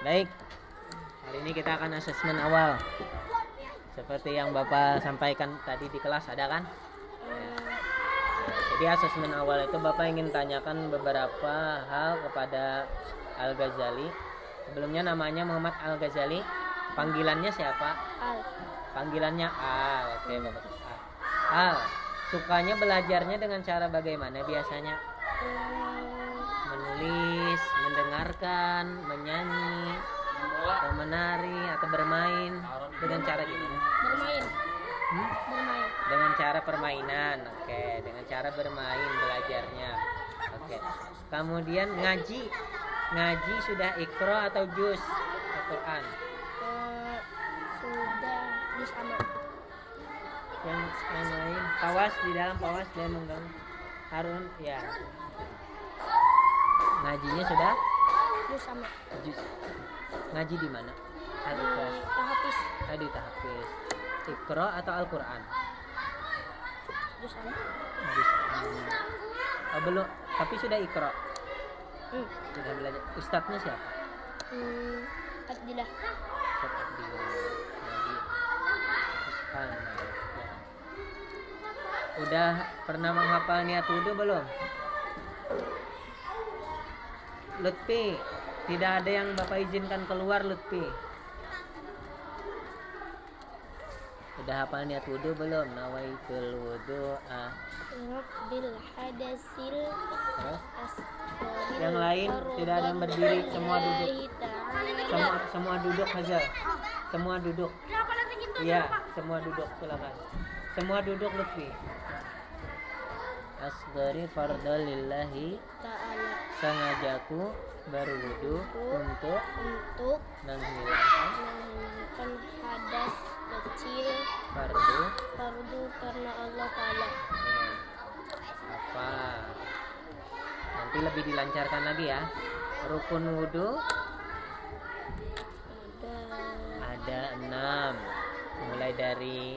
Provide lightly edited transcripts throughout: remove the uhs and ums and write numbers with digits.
Baik, hari ini kita akan asesmen awal. Seperti yang Bapak sampaikan tadi di kelas, ada kan? Jadi asesmen awal itu Bapak ingin tanyakan beberapa hal kepada Al-Ghazali. Sebelumnya namanya Muhammad Al-Ghazali. Panggilannya siapa? Al. Panggilannya Al. Oke, Bapak. Al. Sukanya belajarnya dengan cara bagaimana biasanya? Menulis, mendengarkan, menyanyi, atau menari, atau bermain. Dengan cara gimana? Bermain. Bermain. Dengan cara permainan. Oke, dengan cara bermain belajarnya. Oke. Kemudian ngaji. Ngaji sudah Iqra atau juz Al-Quran? Sudah di sama. Yang lain pawas, di dalam pawas dan mengganggu Harun ya. Ngajinya sudah Di sama. juz. Ngaji di mana? Di tahapis. Tadi tahfiz. Iqra atau Al-Quran? Di sama. Juz. Oh, belum, tapi sudah Iqra. Sudah belajar. Ustadznya siapa? Abdillah. Ustadz Abdillah. Udah pernah menghafal niat wudhu belum? Lutfi, tidak ada yang Bapak izinkan keluar, Lutfi. Udah hafal niat wudhu belum? Nawaitul wudhu. Rabbil hadasil Terus? asghari. Yang lain tidak ada yang berdiri, semua duduk. Semua duduk aja. Semua duduk. Iya, semua duduk, silakan. Semua duduk, Lutfi. Asghari fardalillahi Ta'ala. sengajaku berwudu untuk menghilangkan Hadas kecil fardu karena Allah Ta'ala. apa. Nanti lebih dilancarkan lagi ya. Rukun wudu ada 6. Mulai dari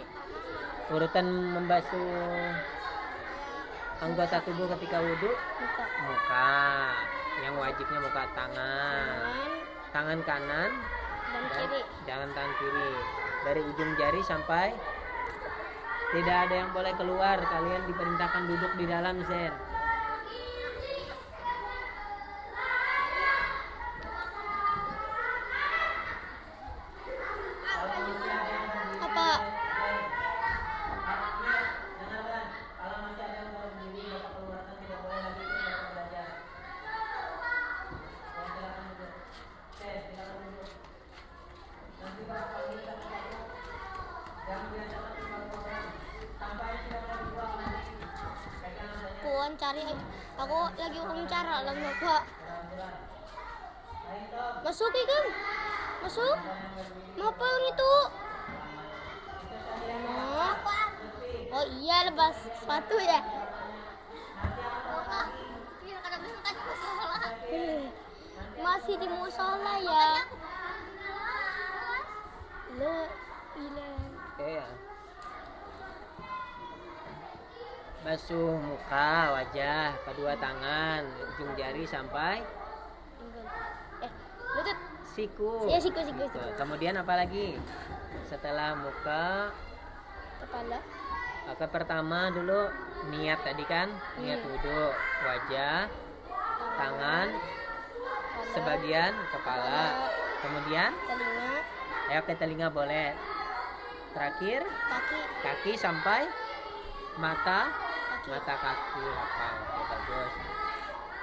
urutan membasuh anggota tubuh ketika wudu. Muka, yang wajibnya muka, tangan kanan Dan kiri. jangan tangan kiri, dari ujung jari sampai tidak ada yang boleh keluar. Kalian diperintahkan duduk di dalam Zen. Apa? Cari aku lagi wawancara lah Bapak. Masuk ikan. Masuk. Ngapa itu? Oh iya, lepas sepatu ya. Masih di musola ya. La ilaha. ya. Basuh muka, wajah, kedua tangan, ujung jari sampai lutut. siku. Ya, siku. Kemudian apa lagi? Setelah muka, Kepala. maka pertama dulu niat tadi kan, niat wudhu, wajah, tangan, Kepala. sebagian kepala, kemudian Telinga. ke telinga boleh. Terakhir Kaki. kaki sampai mata kaki. Hafal. Oke, bagus.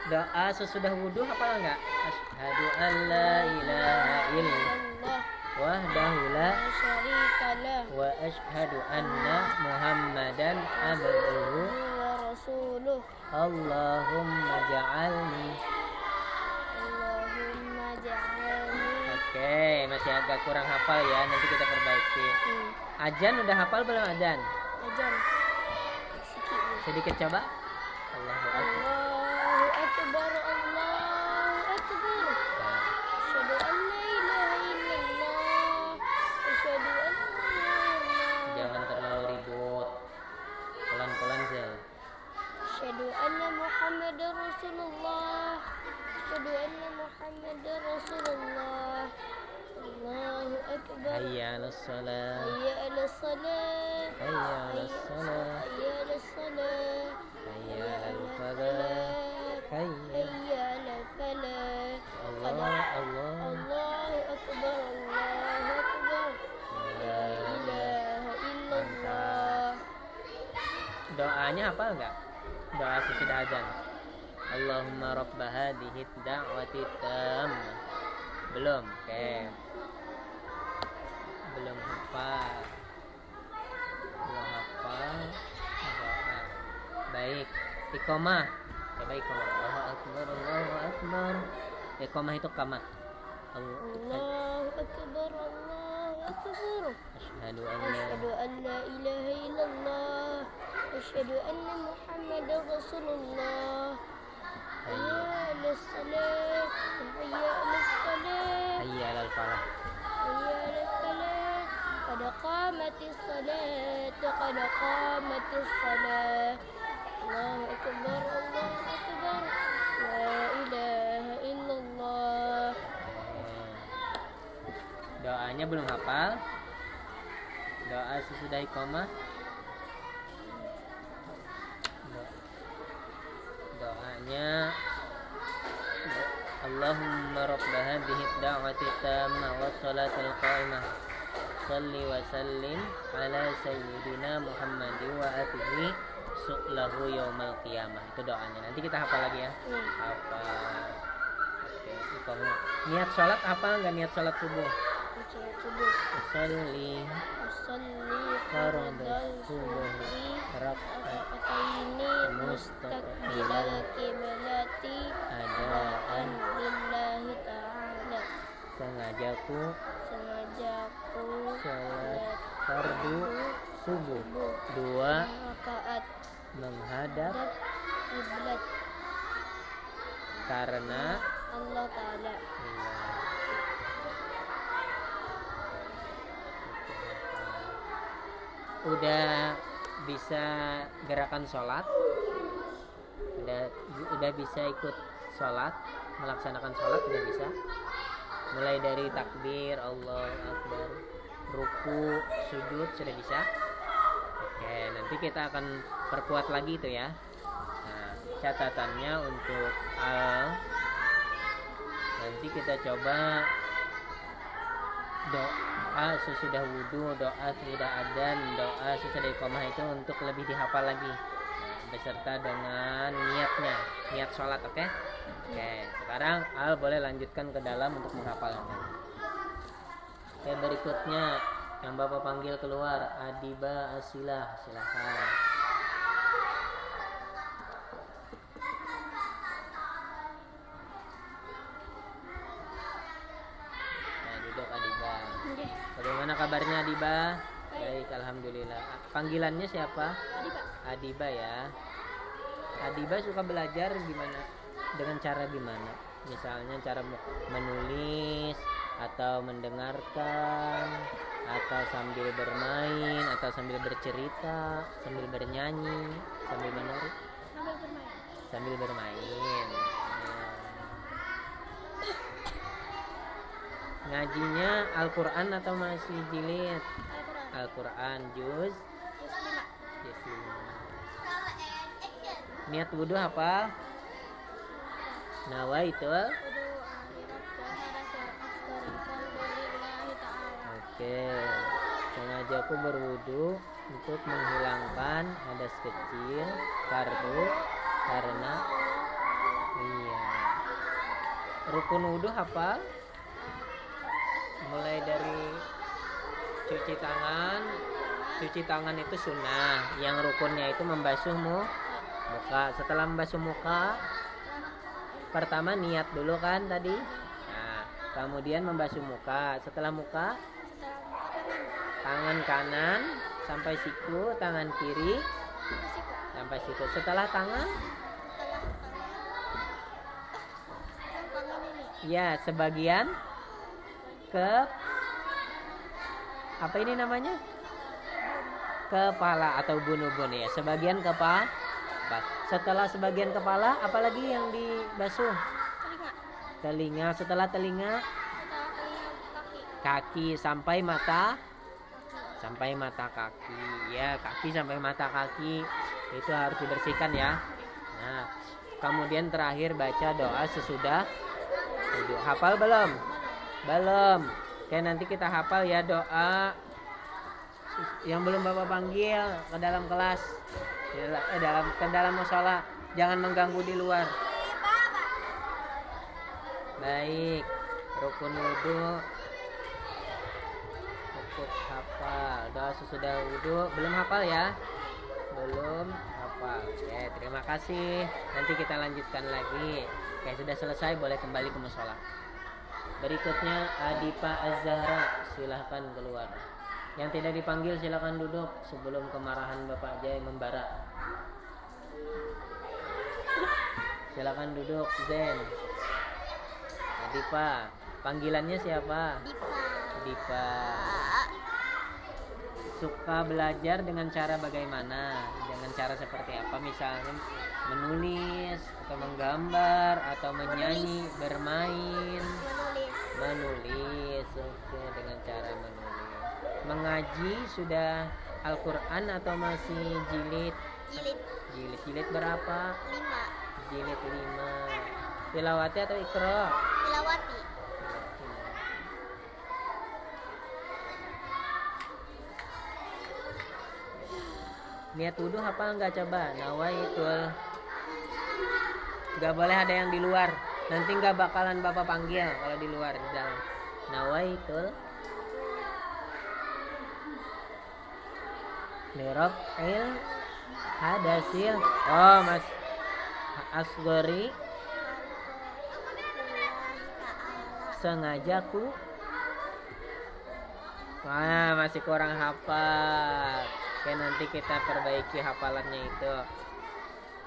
Doa sesudah wudhu hafal enggak? Asyhadu an la ilaha illallah wahdahu la syarikalah wa asyhadu anna muhammadan abduhu wa rasuluh. Allahumma ja'alni. Allahumma ja'alni. Oke, masih agak kurang hafal ya, nanti kita perbaiki. Azan udah hafal belum azan? Ajan. Sedikit coba. Allahu akbar. Allahu akbar. Allahu akbar. Asyhadu an la ilaha illallah. Asyhadu an la ilaha illallah. Jangan terlalu ribut. Pelan-pelan, Zel. Asyhadu anna Muhammadar Rasulullah. أشهد أن محمدا رسول الله. الله أكبر. hayya 'alas shalah, حي على الصلاة. hayya 'alas shalah, حي على الصلاة. hayya 'alal falah, hayya حي على الفلاح. Allah Allah الله أكبر. الله أكبر. لا إله إلا الله. Doanya hafal nggak? Doa sesudah azan. Allahumma rabba hadhihi da'wati tammah. Belum, oke. Belum hafal. Belum hafal. Doa. Baik, iqamah. Coba iqamah. Allahu akbar, Allahu akbar. Iqamah itu kama. الله أكبر. الله أكبر. Asyhadu an la أشهد أن لا إله إلا الله. أشهد أن محمدا رسول الله. حي على الصلاة. حي على الصلاة. hayya 'alal falah. حي على الفلاح. قد قامت الصلاة. قد قامت الصلاة. الله أكبر. الله أكبر. لا إله إلا الله. Doanya belum hafal. Doa sesudah iqamah. Doanya Allahumma rabb hadhihi da'wati tammah was salatil qa'imah shalli wa sallim ala sayyidina Muhammadin wa atihi su'lahu yaumal qiyamah. Itu doanya. Nanti kita hafal lagi ya. Hafal. Oke, iqamah. Niat salat apa enggak niat salat subuh? Salat subuh. Usolli Usolli fardal subuh raka'ataini mustaqbilal qiblati adaan lillahi ta'ala. sengajaku Sengajaku salat fardu subuh dua 2 rakaat menghadap hadap kiblat karena Allah Ta'ala. Udah bisa gerakan sholat, udah bisa ikut sholat, melaksanakan sholat udah bisa, mulai dari takbir Allah Akbar, ruku, sujud sudah bisa. Oke, nanti kita akan perkuat lagi itu ya. Nah, catatannya untuk nanti kita coba doa sesudah wudhu, doa sesudah adzan, doa sesudah iqamah itu untuk lebih dihafal lagi, beserta dengan niatnya, niat sholat. Oke. Sekarang Al boleh lanjutkan ke dalam untuk menghafalnya. Oke, berikutnya yang Bapak panggil keluar Adiba Asilah, silakan. Bagaimana kabarnya Adiba? Baik, alhamdulillah. Panggilannya siapa? Adiba ya. Adiba suka belajar gimana? Dengan cara gimana? Misalnya cara menulis atau mendengarkan atau sambil bermain atau sambil bercerita, sambil bernyanyi, sambil menari? Sambil bermain. Ngajinya Al-Quran atau masih jilid? Al-Quran juz 5. Niat wudhu apa? Nawaitul. Oke, sengajaku berwudhu untuk menghilangkan hadas kecil fardu karena rukun wudhu apa? Mulai dari cuci tangan. Cuci tangan itu sunnah. Yang rukunnya itu membasuh muka. Setelah membasuh muka, pertama niat dulu kan tadi. Nah, kemudian membasuh muka. Setelah muka, tangan kanan sampai siku, tangan kiri sampai siku. Setelah tangan, ya sebagian ke apa ini namanya, kepala atau bunubun ya, sebagian kepala. Setelah sebagian kepala, apalagi yang dibasuh? telinga, setelah telinga Setelah telinga kaki. kaki sampai mata, sampai mata kaki ya, kaki sampai mata kaki itu harus dibersihkan ya. Nah, kemudian terakhir baca doa sesudah wudhu. Hafal belum? Belum. Oke, nanti kita hafal ya doa yang belum Bapak panggil ke dalam kelas, ke dalam musola, jangan mengganggu di luar. Baik, rukun wudhu cukup hafal. Doa sesudah wudhu belum hafal ya? Belum hafal. Oke, terima kasih. Nanti kita lanjutkan lagi. Oke, sudah selesai, boleh kembali ke musola. Berikutnya Adipa Az-Zahra, silahkan keluar. Yang tidak dipanggil silahkan duduk sebelum kemarahan Bapak Jai membara. Silakan duduk, Zen. Adipa, panggilannya siapa? Dipa. Suka belajar dengan cara bagaimana? Dengan cara seperti apa? Misalnya menulis atau menggambar atau menyanyi, bermain, menulis. Oke, dengan cara menulis. Mengaji sudah Al-Quran atau masih jilid? Jilid berapa? 5. Jilid 5. Tilawati atau ikro? Tilawati. Niat wudhu hafal nggak coba? Nawaitul. Nggak boleh ada yang di luar. Nanti nggak bakalan Bapak panggil kalau di luar, di dalam. Nawaitul. Liraf'il hadasil. Oh, Mas Asgori. Sengajaku. Wah, masih kurang hafal. Oke, nanti kita perbaiki hafalannya itu.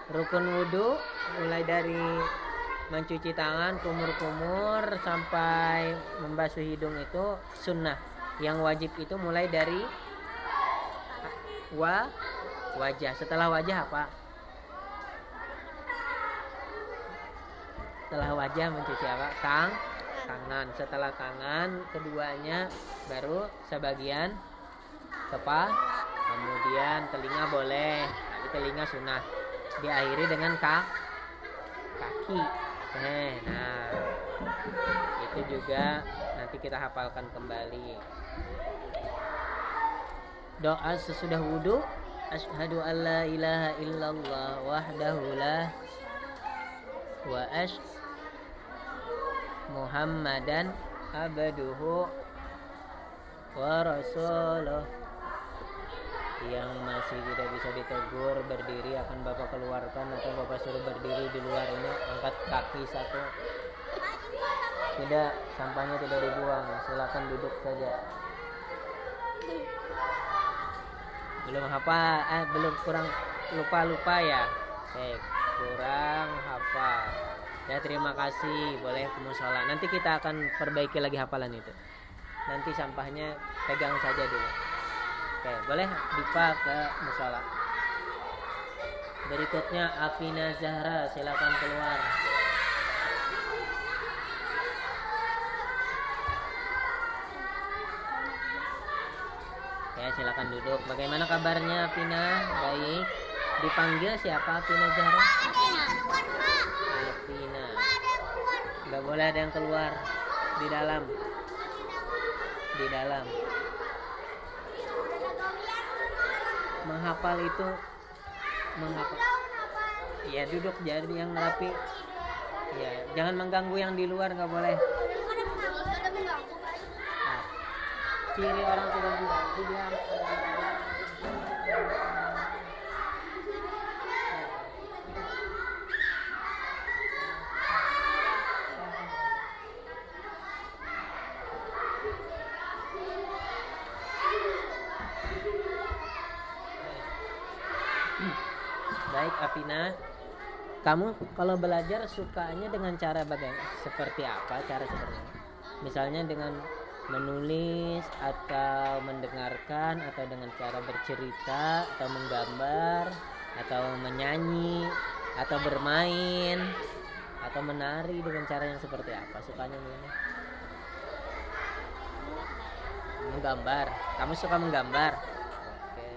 Rukun wudhu mulai dari mencuci tangan, kumur-kumur sampai membasuh hidung itu sunnah. Yang wajib itu mulai dari wajah. Setelah wajah apa? Setelah wajah mencuci apa? Tangan. Setelah tangan keduanya baru sebagian kepala. Kemudian telinga boleh, tapi telinga sunnah. Diakhiri dengan kaki. Nah, itu juga nanti kita hafalkan kembali. Doa sesudah wudhu. Asyhadu an la ilaha illallah wahdahu la wa Muhammadan abduhu wa rasuluh. Yang masih tidak bisa ditegur berdiri akan Bapak keluarkan, atau Bapak suruh berdiri di luar ini, angkat kaki satu. Tidak, sampahnya tidak dibuang, silakan duduk saja. Belum hafal, belum, kurang lupa ya. Oke, kurang hafal. Ya, terima kasih, boleh ke musola. Nanti kita akan perbaiki lagi hafalan itu. Nanti sampahnya pegang saja dulu. Oke, boleh Dipa ke musola. Berikutnya Afina Zahra, silakan keluar. Ya, silakan duduk. Bagaimana kabarnya Afina? Baik. Dipanggil siapa Afina Zahra? Afina. Gak boleh ada yang keluar. Di dalam. Menghafal itu ya, duduk jadi yang rapi ya, jangan mengganggu yang di luar, nggak boleh. Ciri orang tidak mengganggu dia. Baik Afina, kamu kalau belajar sukanya dengan cara bagaimana? Seperti apa cara seperti ini? Misalnya dengan menulis atau mendengarkan, atau dengan cara bercerita atau menggambar atau menyanyi atau bermain atau menari dengan cara yang seperti apa sukanya Mina? Menggambar. Kamu suka menggambar? Oke.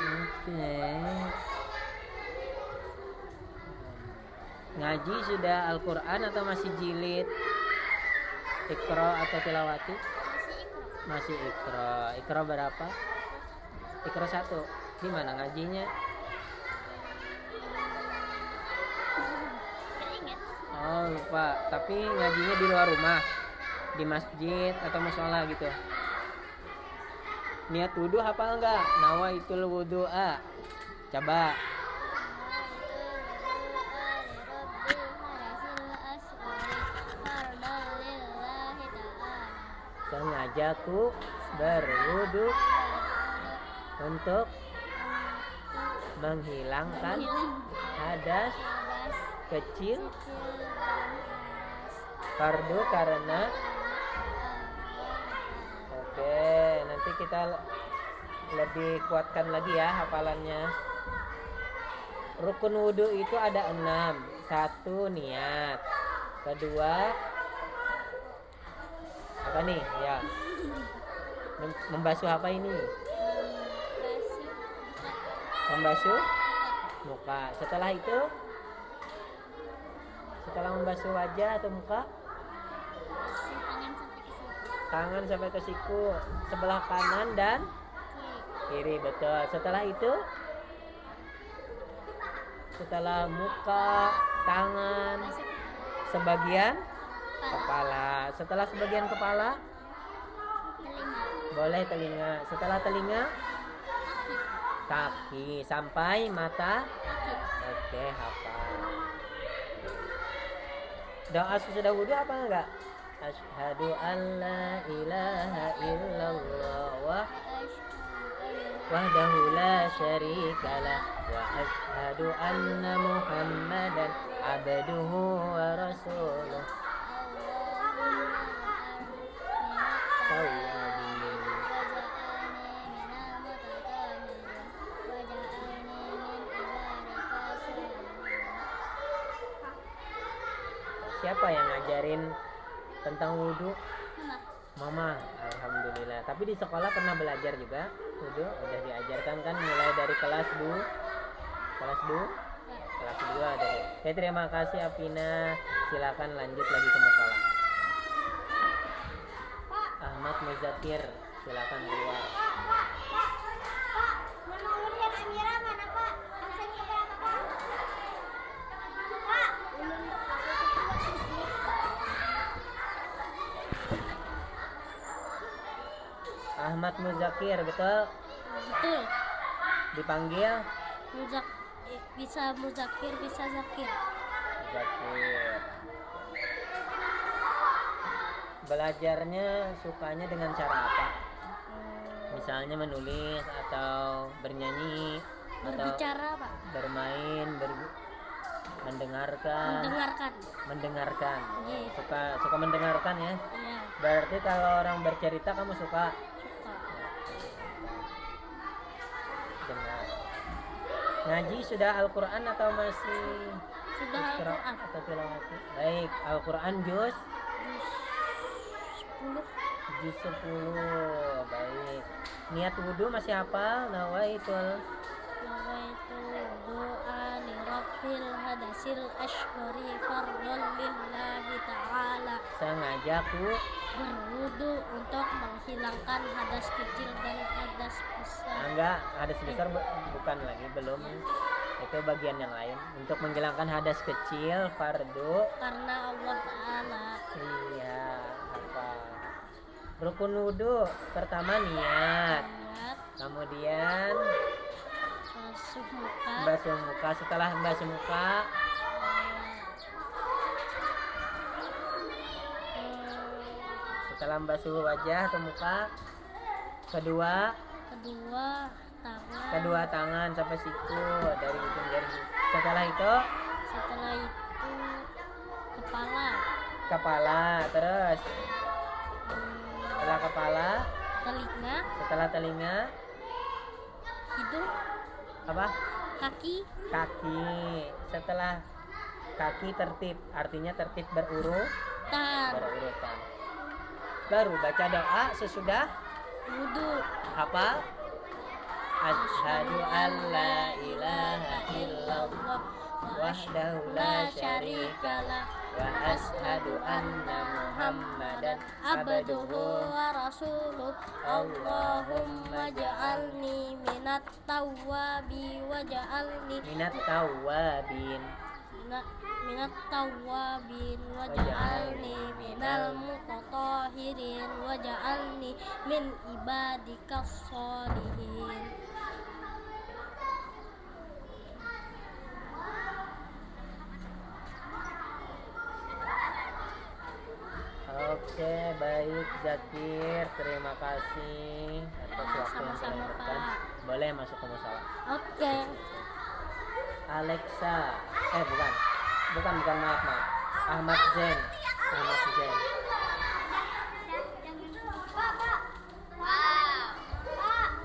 Oke. Ngaji sudah Al-Quran atau masih jilid? Iqra atau tilawati? Masih Iqra. Iqra berapa? Iqra 1. Di mana ngajinya? Oh lupa. Tapi ngajinya di luar rumah, di masjid atau musola gitu. Niat wudhu hafal nggak? Nawaitul wudu'a. Coba. Sengajaku berwudu untuk menghilangkan hadas kecil fardu karena oke, nanti kita lebih kuatkan lagi ya hafalannya. Rukun wudu itu ada 6. 1 niat, kedua apa nih ya, membasuh apa ini, membasuh muka. Setelah itu, setelah membasuh wajah atau muka, tangan sampai ke siku, sebelah kanan dan kiri, betul. Setelah itu, setelah muka, tangan, sebagian kepala. Setelah sebagian kepala, boleh telinga. Setelah telinga, kaki sampai mata. Oke, hafal. Doa sesudah wudhu apa enggak? Asyhadu an la ilaha illallah wahdahu la syarikalah wa asyhadu anna muhammadan abduhu wa rasuluh. Siapa yang ngajarin tentang wudhu? Mama. Alhamdulillah. Tapi di sekolah pernah belajar juga wudhu? Udah diajarkan kan mulai dari kelas 2? Kelas 2? Kelas 2 dari. Oke, terima kasih Apina. Silakan lanjut lagi ke musola. Ahmad Muzakir, silakan keluar. Ahmad Muzakir, betul? Betul. Dipanggil? Bisa Muzakir, bisa Zakir. Zakir. Belajarnya sukanya dengan cara apa? Misalnya menulis atau bernyanyi Berbicara, atau Pak. bermain, mendengarkan. Mendengarkan. Iya. Suka mendengarkan ya? Iya. Berarti kalau orang bercerita kamu suka? Suka. Dengar. Ngaji sudah Al-Quran atau masih Sudah Iqra Al-Quran. atau tilawati? Baik, Al-Quran juz 10. juz 10. Baik. Niat wudhu masih hafal? Nawaitul Doa li rabbil hadasil ashgori fardun lillahi ta'ala. Sengajaku Berwudu untuk menghilangkan hadas kecil dan hadas besar. enggak, hadas besar bukan lagi, belum. Itu bagian yang lain. Untuk menghilangkan hadas kecil fardu Karena Allah Ta'ala. iya, hafal. Rukun wudhu pertama niat, Niat, kemudian basuh muka, basuh muka. Setelah basuh muka, setelah basuh wajah atau muka, kedua tangan sampai siku dari ujung jari. Setelah itu kepala, terus setelah kepala, telinga, setelah telinga, hidung, apa? Kaki. Kaki. Setelah kaki tertib, artinya tertib berurutan. Baru baca doa sesudah Wudu. hafal. Asyhadu an la ilaha illallah wahdahu la syarikalah wa asyhadu anna Muhammadan abduhu wa rasuluh. Allahumma ja'alni minat tawwabi wa ja'alni minat tawwabin minat tawwabin wa ja'alni minal mutatahhirin wa ja'alni min ibadikas sholihin. Oke, baik Zakir, terima kasih atas waktu yang telah Sama-sama, diberikan. Pak. Boleh masuk ke musola. Oke. Alexa, bukan maaf. Ahmad Zen.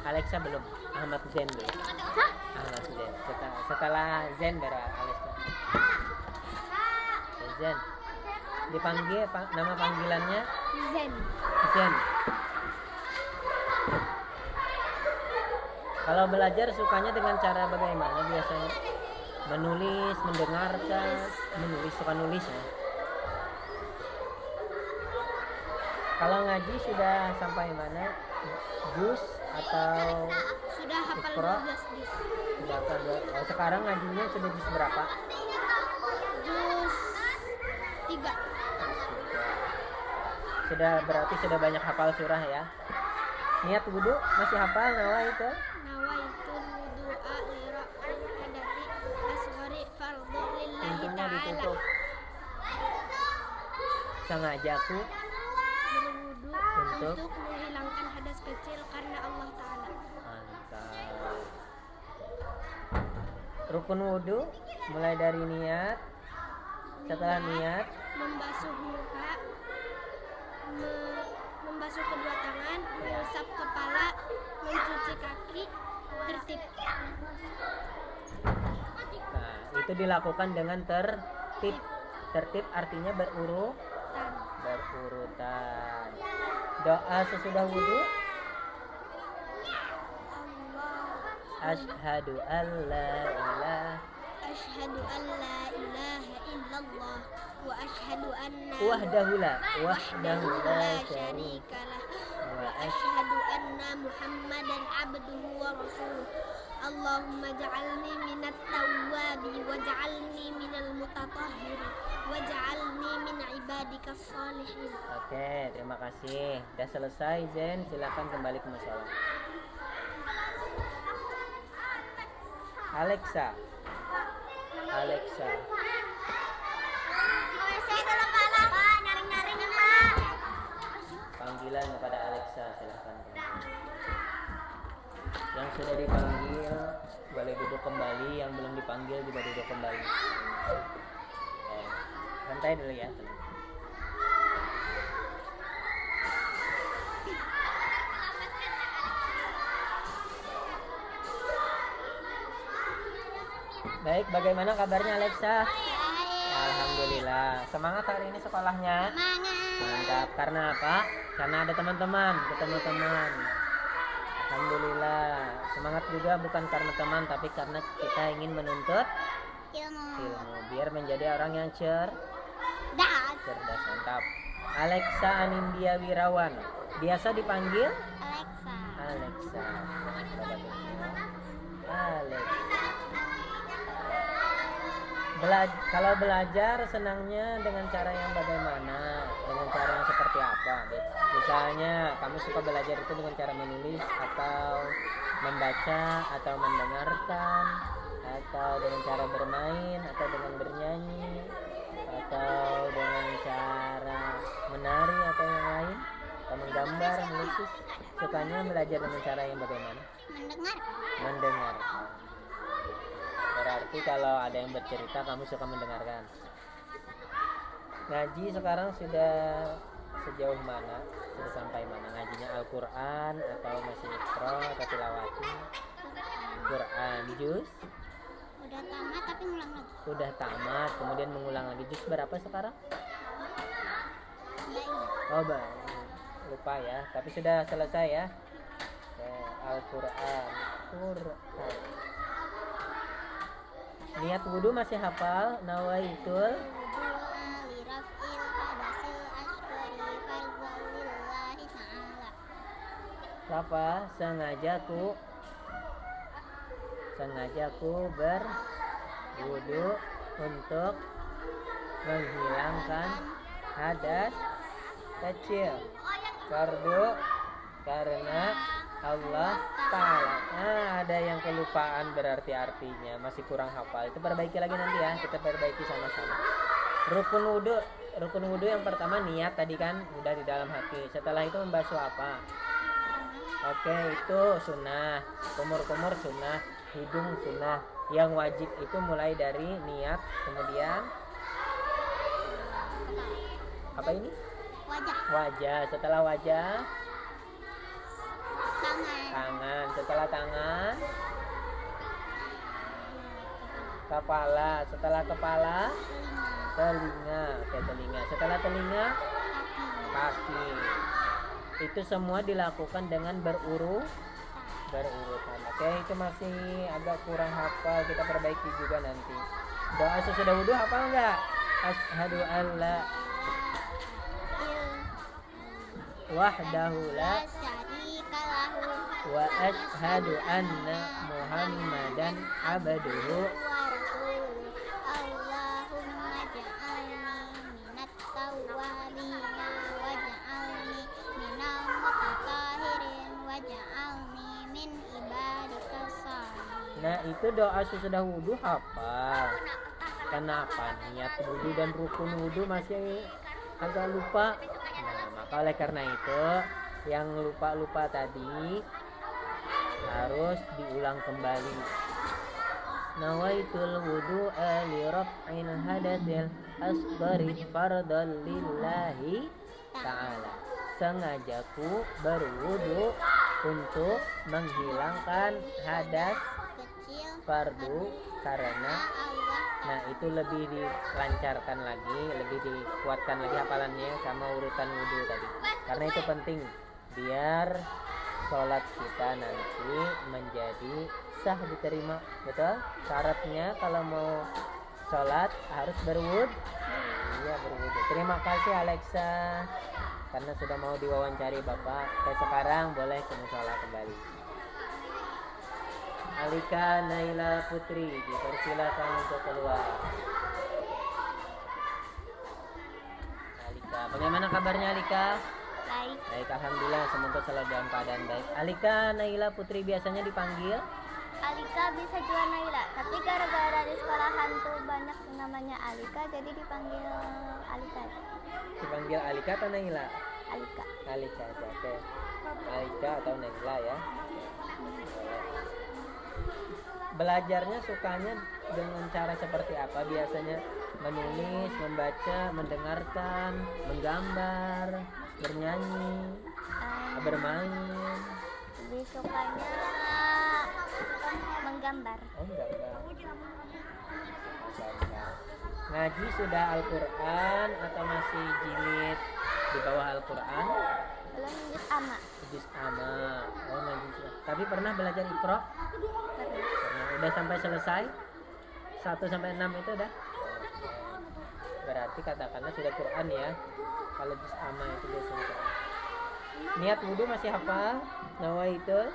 Alexa belum, Ahmad Zen dulu. Ahmad Zen. Setelah Zen baru Alexa. Zen. Dipanggil nama panggilannya Zen. Zen. Kalau belajar sukanya dengan cara bagaimana biasanya? Menulis, mendengarkan, suka nulis ya. Kalau ngaji sudah sampai mana? Juz atau Sudah hafal Iqra? 12 juz. Sudah hafal sekarang ngajinya sudah juz berapa? Juz 3. Berarti sudah banyak hafal surah ya. Niat wudu masih hafal nawa itu? Nawaitul wudu'a li raf'il hadathi asghari fardhu lillahi Pintunya ta'ala. ditutup. Sengajaku Berwudu Untuk? untuk menghilangkan hadas kecil karena Allah Ta'ala. mantap. Rukun wudu mulai dari niat. Setelah niat Membasuh muka, membasuh kedua tangan, mengusap kepala, mencuci kaki, tertib. Nah, itu dilakukan dengan tertib. Tertib artinya berurutan. Doa sesudah wudu. Asyhadu an la ilaha Asyhadu an la ilaha illallah wa asyhadu anna wahdahu la syarika lah wa wa asyhadu anna Muhammadan abduhu wa rasuluh. Allahumma ja'alni minat tawwabi wa ja'alni minal mutatahhirin wa ja'alni min ibadikas sholihin. Oke, terima kasih. Udah selesai Zen, silakan kembali ke musola. Alexa. Panggilan kepada Alexa, silakan. Yang sudah dipanggil boleh duduk kembali, yang belum dipanggil juga duduk kembali. Santai dulu ya. Baik, bagaimana kabarnya Alexa? Alhamdulillah. Semangat hari ini sekolahnya? Mantap. Karena apa? Karena ada teman-teman, Alhamdulillah. Semangat juga bukan karena teman, tapi karena kita ingin menuntut ilmu biar menjadi orang yang cerdas. Mantap. Alexa Anindya Wirawan. Biasa dipanggil Alexa. Kalau belajar senangnya dengan cara yang bagaimana? Dengan cara yang seperti apa? Misalnya kamu suka belajar itu dengan cara menulis atau membaca atau mendengarkan atau dengan cara bermain atau dengan bernyanyi atau dengan cara menari atau yang lain atau menggambar, melukis. Sukanya belajar dengan cara yang bagaimana? Mendengar. Berarti kalau ada yang bercerita kamu suka mendengarkan. Ngaji sekarang sudah sejauh mana? Sudah sampai mana? Ngajinya Al-Quran atau masih Iqra atau tilawati? Quran juz Udah tamat tapi ngulang lagi. Udah tamat, kemudian mengulang lagi. Juz berapa sekarang? Nggak ingat. Oh, lupa ya. Tapi sudah selesai ya. Al-Quran. Niat wudhu masih hafal? Nawaitul Wudu'a li raf'il hadasil asghari fardhan lillahi ta'ala. Rafa, sengajaku berwudu untuk menghilangkan hadas kecil fardu karena Allah Ta'ala. Ada yang kelupaan berarti artinya masih kurang hafal. Itu perbaiki lagi nanti ya. Kita perbaiki sama-sama. Rukun wudu yang pertama niat tadi kan udah di dalam hati. Setelah itu membasuh apa? Oke, itu sunnah. Kumur-kumur sunnah, hidung sunnah. Yang wajib itu mulai dari niat, kemudian apa ini? Wajah. Setelah wajah, tangan. Setelah tangan, kepala. Setelah kepala, telinga. Oke, telinga. Setelah telinga, kaki. Itu semua dilakukan dengan berurutan. Oke, itu masih agak kurang hafal, kita perbaiki juga nanti. Doa sesudah wudu hafal enggak? Asyhadu an la wahdahu la syarika lahu wa asyhadu anna Muhammadan abduhu wa rasuluhu. Allahumma ja'alni minat tawwabina waj'alni minal mutatahhirin waj'alni min ibadikas shalihin. Nah, itu doa sesudah wudu hafal. Kenapa? Niat wudu dan rukun wudu masih agak lupa. Nah, maka oleh karena itu yang lupa-lupa tadi harus diulang kembali. Nawaitul wudu'a li raf'il hadatsil asghari fardhan lillahi ta'ala. Sengajaku berwudu untuk menghilangkan hadas Kecil fardu karena Allah. nah itu lebih dilancarkan lagi, lebih dikuatkan lagi hafalannya sama urutan wudhu tadi. Karena itu penting biar sholat kita nanti menjadi sah diterima. Betul? Syaratnya kalau mau sholat harus berwudhu. Iya, berwudhu. Terima kasih Alexa karena sudah mau diwawancari Bapak. Sekarang boleh ke musola kembali. Alika Naila Putri dipersilakan untuk keluar. Alika, bagaimana kabarnya Alika? Baik. Baik, alhamdulillah, semoga selalu dalam keadaan baik. Alika Naila Putri biasanya dipanggil Alika bisa juga Naila, tapi gara-gara di sekolahan tuh banyak namanya Alika, jadi dipanggil Alika. Alika atau Naila? Alika. Alika aja, oke. Alika atau Naila ya. Belajarnya sukanya dengan cara seperti apa? Biasanya menulis, membaca, mendengarkan, menggambar, bernyanyi, bermain. Lebih sukanya menggambar. Oh, gambar. Ngaji sudah Al-Quran atau masih jilid di bawah Al-Quran? Belum juz amma. Juz amma. Oh, ngaji sudah. Tapi pernah belajar Iqra? Pernah. Udah sampai selesai? 1 sampai 6 itu udah? Berarti katakanlah sudah Quran ya. Kalau juz amma itu biasanya Quran. Niat wudu masih hafal? Nawaitul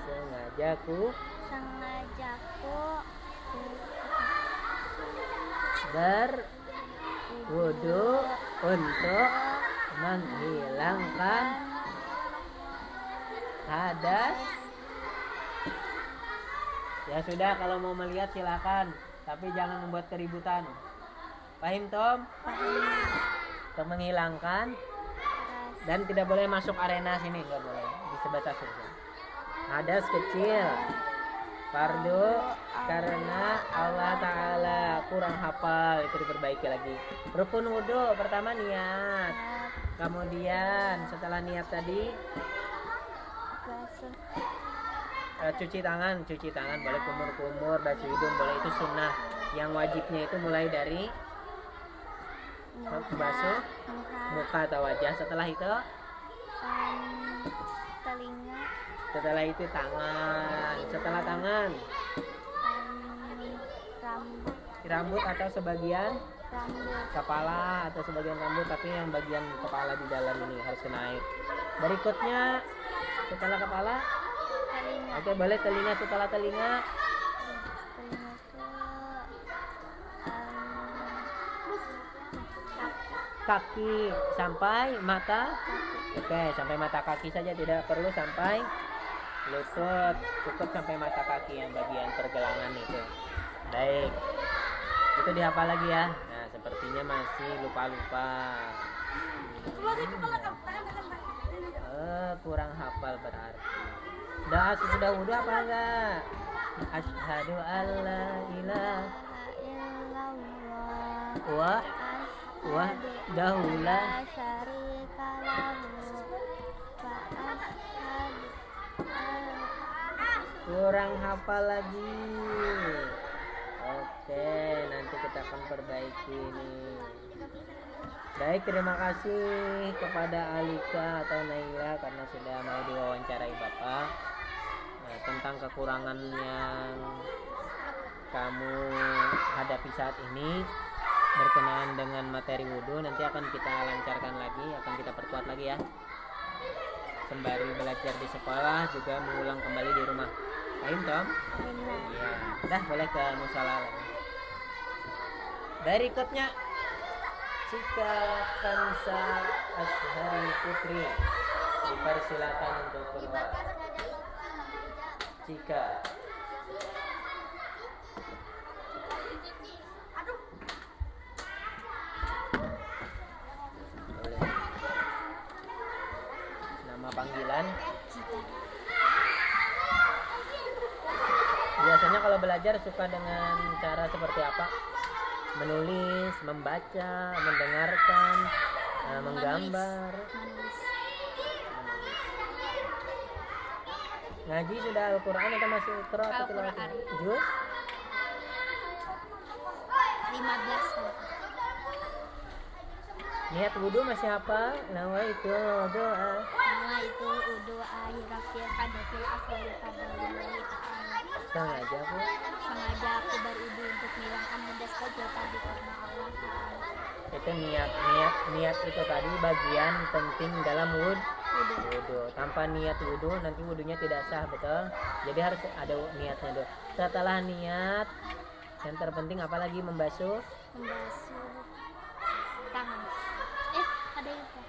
sengajaku berwudu untuk menghilangkan hadas. Ya sudah, kalau mau melihat silakan, tapi jangan membuat keributan. Paham Tom? Untuk menghilangkan dan tidak boleh masuk arena sini, nggak boleh, di sebatas saja. Hadas kecil fardu karena Allah Ta'ala. Kurang hafal, itu diperbaiki lagi. Rukun wudhu pertama niat, kemudian setelah niat tadi cuci tangan boleh, kumur-kumur, basuh hidung boleh, itu sunnah. Yang wajibnya itu mulai dari basuh muka atau wajah. Setelah itu telinga, setelah itu tangan, setelah tangan rambut atau sebagian rambut, kepala atau sebagian rambut, tapi yang bagian kepala di dalam ini harus kena air. Berikutnya setelah kepala telinga, oke, boleh telinga. Setelah telinga telinga ke kaki sampai mata. Oke, sampai mata kaki saja, tidak perlu sampai lutut, cukup sampai mata kaki yang bagian pergelangan itu. Baik, itu dihafal lagi ya. Nah, sepertinya masih lupa-lupa. Kurang hafal berarti. Doa sesudah wudhu apa enggak? Asyhadu alla ilaha illallah wa dahulah syarika lahu wa asyhadu kurang hafal lagi. Oke, nanti kita akan perbaiki ini. Baik, terima kasih kepada Alika atau Naila karena sudah mau diwawancarai Bapak. Nah, tentang kekurangan yang kamu hadapi saat ini berkenaan dengan materi wudhu, nanti akan kita lancarkan lagi, akan kita perkuat lagi ya. Sembari belajar di sekolah juga mengulang kembali di rumah. Paham, Tom? Iya. Dah, boleh ke musola lagi. Berikutnya Cika Kansa Ashari Putri dipersilakan untuk keluar. Cika. Boleh. Nama panggilan. Biasanya kalau belajar suka dengan cara seperti apa? Menulis, membaca, mendengarkan, menggambar. Ngaji sudah Al-Quran atau masih Iqra atau tilawah? Juz 15. Niat wudhu masih apa? Nawa itu doa. Nawa itu wudhu akhirafil hadafil afdal fadlillahi ta'ala. Sengaja Bu. Sengaja aku berwudhu untuk menghilangkan hadas kecil tadi karena Allah Ta'ala. Itu niat itu tadi bagian penting dalam wudhu. Tanpa niat wudhu nanti wudhunya tidak sah, betul? Jadi harus ada niatnya dulu. Setelah niat, yang terpenting apalagi membasuh tangan. Ada itu.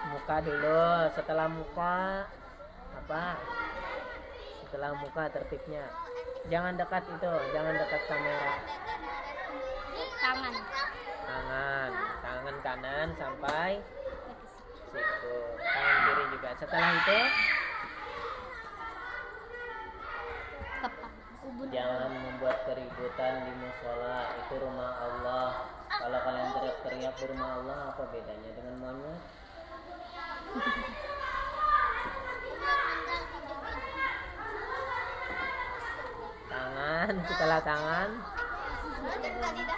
Muka dulu. Setelah muka apa? Setelah muka tertibnya. Jangan dekat itu, jangan dekat kamera. Tangan kanan sampai situ. Tangan kiri juga. Setelah itu jangan membuat keributan di musola. Itu rumah Allah. Kalau kalian teriak-teriak di rumah Allah, apa bedanya dengan monyet? Tangan, setelah tangan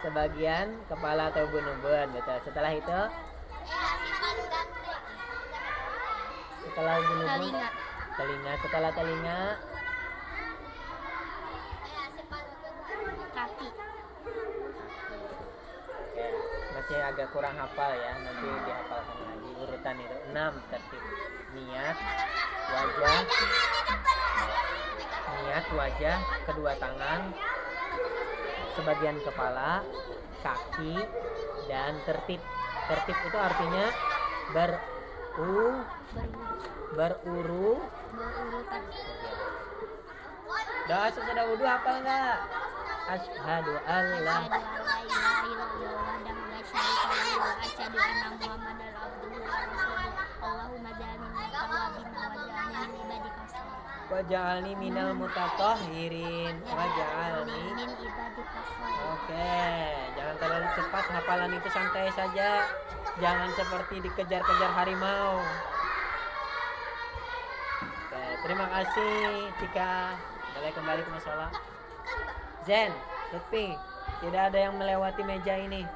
sebagian kepala atau ubun-ubun, betul. Setelah itu ubun-ubun telinga. Setelah telinga kaki. Oke, masih agak kurang hafal ya, nanti dihafalkan lagi urutan itu. 6 tertib. Niat wajah, kedua tangan, sebagian kepala, kaki, dan tertib. Tertib itu artinya berurutan. Doa sesudah wudhu hafal nggak? Asyhadu alla ilaha illallah wa asyhadu anna muhammadan abduhu wa rasuluh. Allahumma ja'alni minat tawabin wa ja'alni min ibadika sholihin. Waj'alni minal mutatahhirin. Waj'alni. min ibadika salihin. Oke, jangan terlalu cepat, hafalan itu santai saja. Jangan seperti dikejar-kejar harimau. Oke, terima kasih Tika. Boleh kembali ke musola. Zen, Lutfi, tidak ada yang melewati meja ini.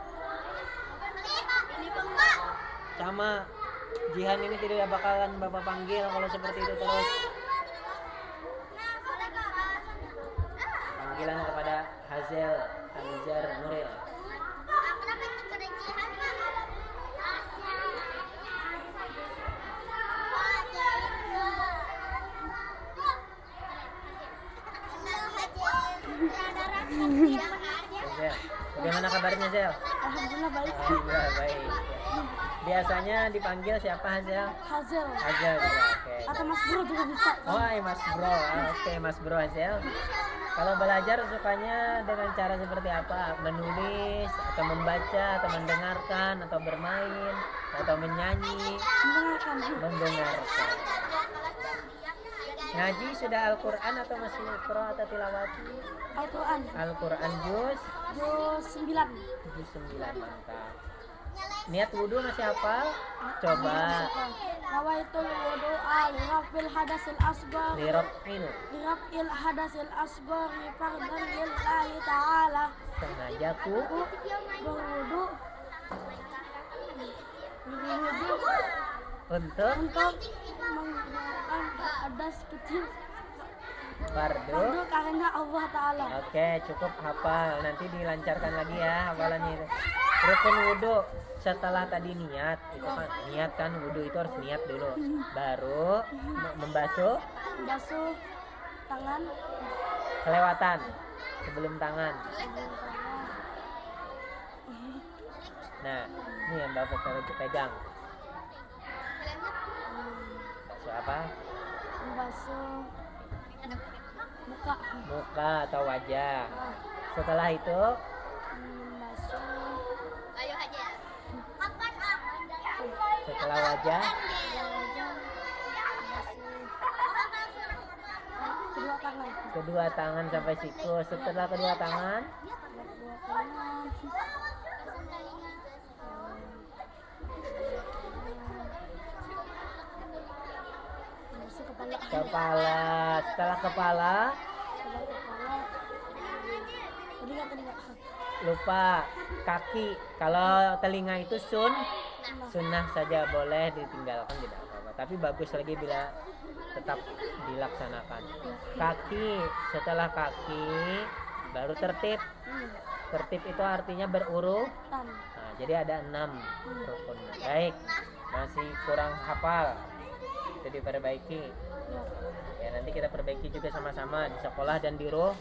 Sama Jihan ini tidak bakalan Bapak panggil kalau seperti itu terus. Panggilan kepada Hazel Anzar Nuril. Hazel, bagaimana kabarnya Zel? Alhamdulillah baik. Alhamdulillah baik. Biasanya dipanggil siapa Hazel? Hazel Hazel juga, oke. atau Mas Bro juga bisa. Oh, Mas Bro. Oke, Mas Bro Hazel. Kalau belajar sukanya dengan cara seperti apa? Menulis, atau membaca, atau mendengarkan, atau bermain, atau menyanyi? Mendengarkan Mendengarkan. Ngaji sudah Al-Quran atau masih Iqra atau tilawati? Al-Quran Al-Quran juz juz 9. juz 9, mantap. Niat wudhu masih hafal? Coba. Nawaitul wudu'a lirafil hadasil asghar Lirafil hadasil asghar fardan lillahi ta'ala. sengajaku Berwudu untuk menggunakan hadas kecil fardu. karena Allah Ta'ala. Oke, cukup hafal. Nanti dilancarkan lagi ya hafalannya itu. Rukun wudhu setelah tadi niat, itu kan niat kan, wudhu itu harus niat dulu. Baru membasuh Basuh tangan kelewatan sebelum tangan. Nah, ini yang Bapak pegang. Basuh apa? membasuh muka, Muka atau wajah. Setelah itu membasuh setelah wajah wajah, kedua tangan, kedua tangan sampai siku. Setelah kedua tangan kedua tangan, membasuh kepala, kepala. Setelah kepala telinga, lupa kaki. Kalau telinga itu sunnah saja, boleh ditinggalkan, tidak apa-apa. Tapi bagus lagi bila tetap dilaksanakan. Kaki, setelah kaki baru tertib. Tertib itu artinya berurutan. Nah, jadi ada 6 rukun. Baik, masih kurang hafal. Itu diperbaiki. Ya, nanti kita perbaiki juga sama-sama di sekolah dan di rumah.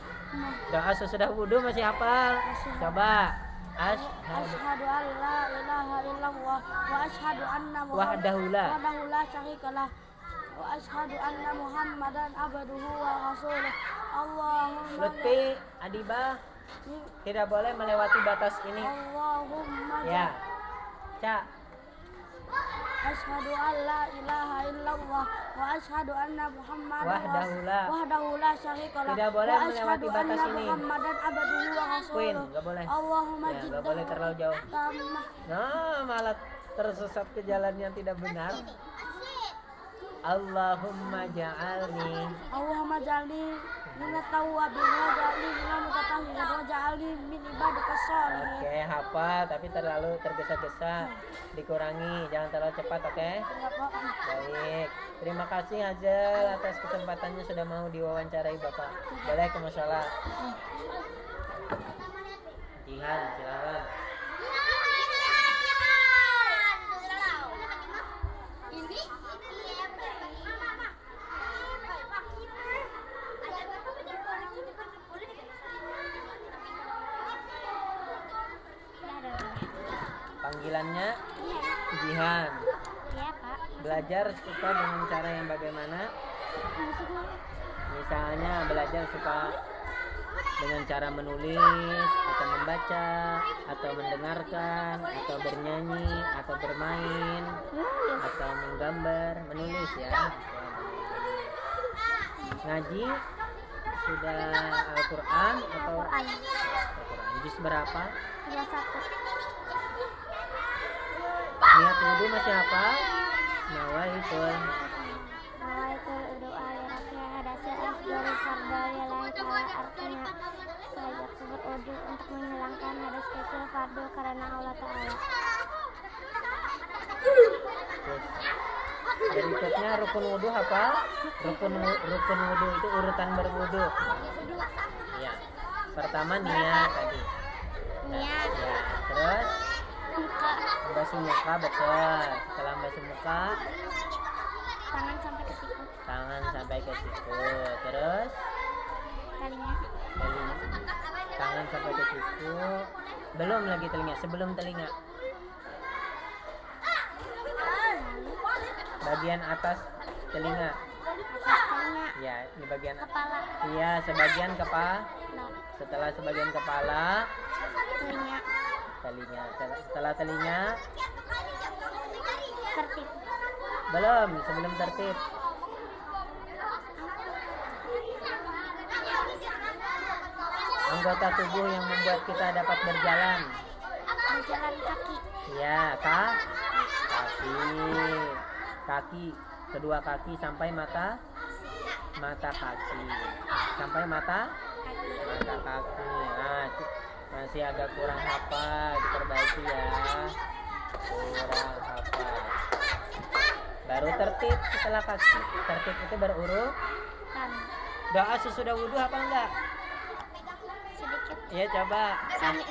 Doa sesudah wudhu masih hafal? Coba. Asyhadu an la ilaha illallah wa asyhadu anna Wahdahu la syarikalah wa asyhadu anna Muhammadan abduhu wa rasuluh. Allahumma Lutfi, Adibah, tidak boleh melewati batas ini. Allahumma Ya. Cak. asyhadu an la ilaha illallah wa asyhadu anna Muhammadan Wahdahu la syarikalah. Tidak boleh wa melewati asyhadu batas anna ini. Muhammadan abduhu wa Queen, rasuluh. nggak boleh. Allahumma Ya, nggak boleh terlalu jauh. tamah. Nah, malah tersesat ke jalan yang tidak benar. Allahumma ja'alni. Allahumma jalni minat tawwabin wa jalni minal mutatahhirin wa jalni min ibadika sholihin. Oke, hafal tapi terlalu tergesa-gesa. Dikurangi, jangan terlalu cepat, oke? Baik. Terima kasih Hazel atas kesempatannya sudah mau diwawancarai Bapak. Boleh ke musola. Jihan, silakan. Panggilannya Jihan. Iya, Pak. Belajar suka dengan cara yang bagaimana? Misalnya belajar suka dengan cara menulis atau membaca atau mendengarkan atau bernyanyi atau bermain atau menggambar, menulis ya. Ngaji sudah Al-Quran atau Quran. Al-Quran? Juz berapa? 21. Niat wudhu masih apa? Nawaitul. Nawaitul doa lirafi hadasi asgari farda lillahi ta'ala. Artinya saya berwudu untuk menghilangkan hadas kecil fardu karena Allah Ta'ala. Berikutnya rukun wudhu apa? Rukun wudhu itu urutan berwudhu. Ya. Pertama niat tadi. Niat. Ya. Terus Muka. membasuh muka, betul. Setelah membasuh muka, Tangan sampai ke siku. tangan sampai ke siku. Terus Telinga. tangan sampai ke siku. Belum lagi telinga, sebelum telinga. Bagian atas telinga. Atas telinga. Ya, ini bagian. Kepala. Iya, sebagian kepala. Nah, Setelah sebagian kepala, telinga. telinga. Setelah telinga, Tertib. belum, sebelum tertib. Anggota tubuh yang membuat kita dapat berjalan. Berjalan kaki. Ya, kaki. Kaki, kedua kaki sampai mata kaki. Sampai mata kaki. Nah, masih agak kurang hafal, diperbaiki ya. Kurang hafal. Baru tertib setelah kaki. Tertib itu berurutan. Doa sesudah wudhu apa enggak? Sedikit. Ya coba. Sambil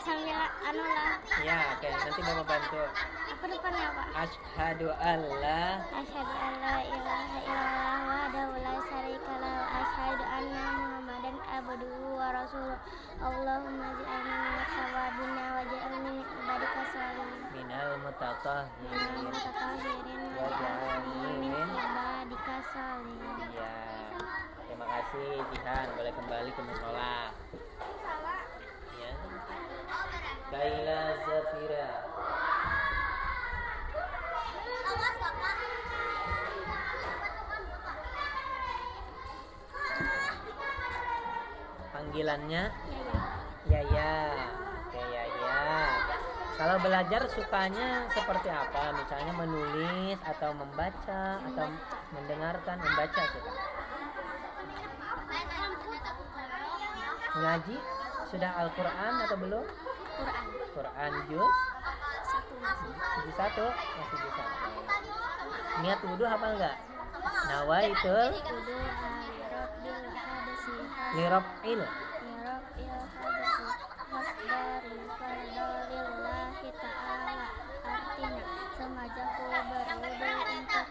anu lah. Ya, oke, nanti Bapak bantu. Apa depannya, Pak? Asyhadu alla Asyhadu an la ilaha illallah wahdahu la syarika lahu wa asyhadu anna Muhammadan abduhu wa rasuluh. Allahumma ij'alni minat tawwabina waj'alni min ibadika sholihin. minal mutatahhirin. Mutatahhirin waj'alni min ibadika sholihin. Ya. Terima kasih Jihan, boleh kembali ke musola. Ya. Kaila Zafira. Panggilannya Yaya. Oke, Yaya. Kalau belajar sukanya seperti apa? Misalnya menulis atau membaca atau mendengarkan, membaca suka. Ngaji sudah Al-Quran atau belum? Quran. Quran juz 1 masih. juz 1, masih juz 1. Niat wudhu apa enggak? Nawaitul Wudu lirabbil hadasi. liraf'il. Lirabbil hadasi. Hasdari fardalillahi ta'ala. Artinya sengaja ku berwudu untuk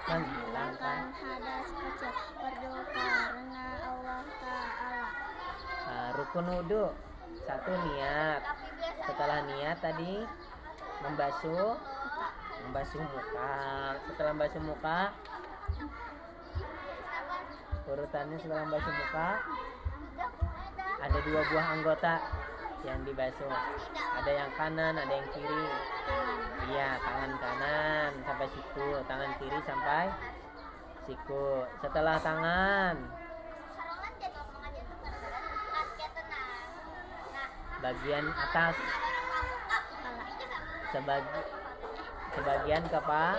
menghilangkan hadas kecil fardu karena Allah Ta'ala. Nah, rukun wudhu 1 niat. Setelah niat tadi membasuh muka. Setelah membasuh muka, urutannya setelah membasuh muka ada 2 buah anggota yang dibasuh. Ada yang kanan, ada yang kiri. Iya, tangan kanan sampai siku, tangan kiri sampai siku. Setelah tangan, bagian atas, sebagian kepala.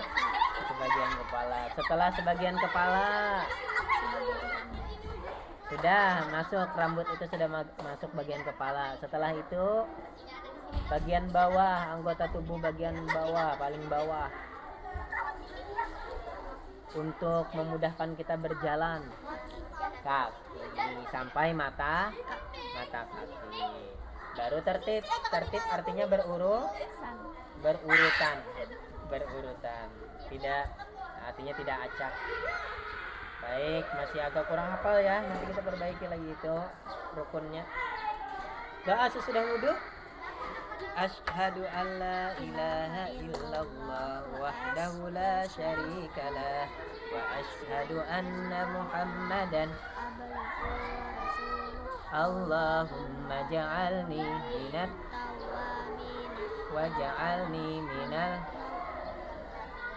Setelah sebagian kepala sudah masuk, rambut itu sudah masuk bagian kepala. Setelah itu bagian bawah, anggota tubuh bagian bawah, paling bawah, untuk memudahkan kita berjalan. Kaki sampai mata kaki. Baru tertib artinya berurutan. Tidak, artinya tidak acak. Baik, masih agak kurang hafal ya. Nanti kita perbaiki lagi itu rukunnya. Doa sesudah wudhu. Asyhadu an la ilaha illallah wahdahu la syarikalah wa asyhadu anna Muhammadan Allahumma ja'alni minat waj'alni minal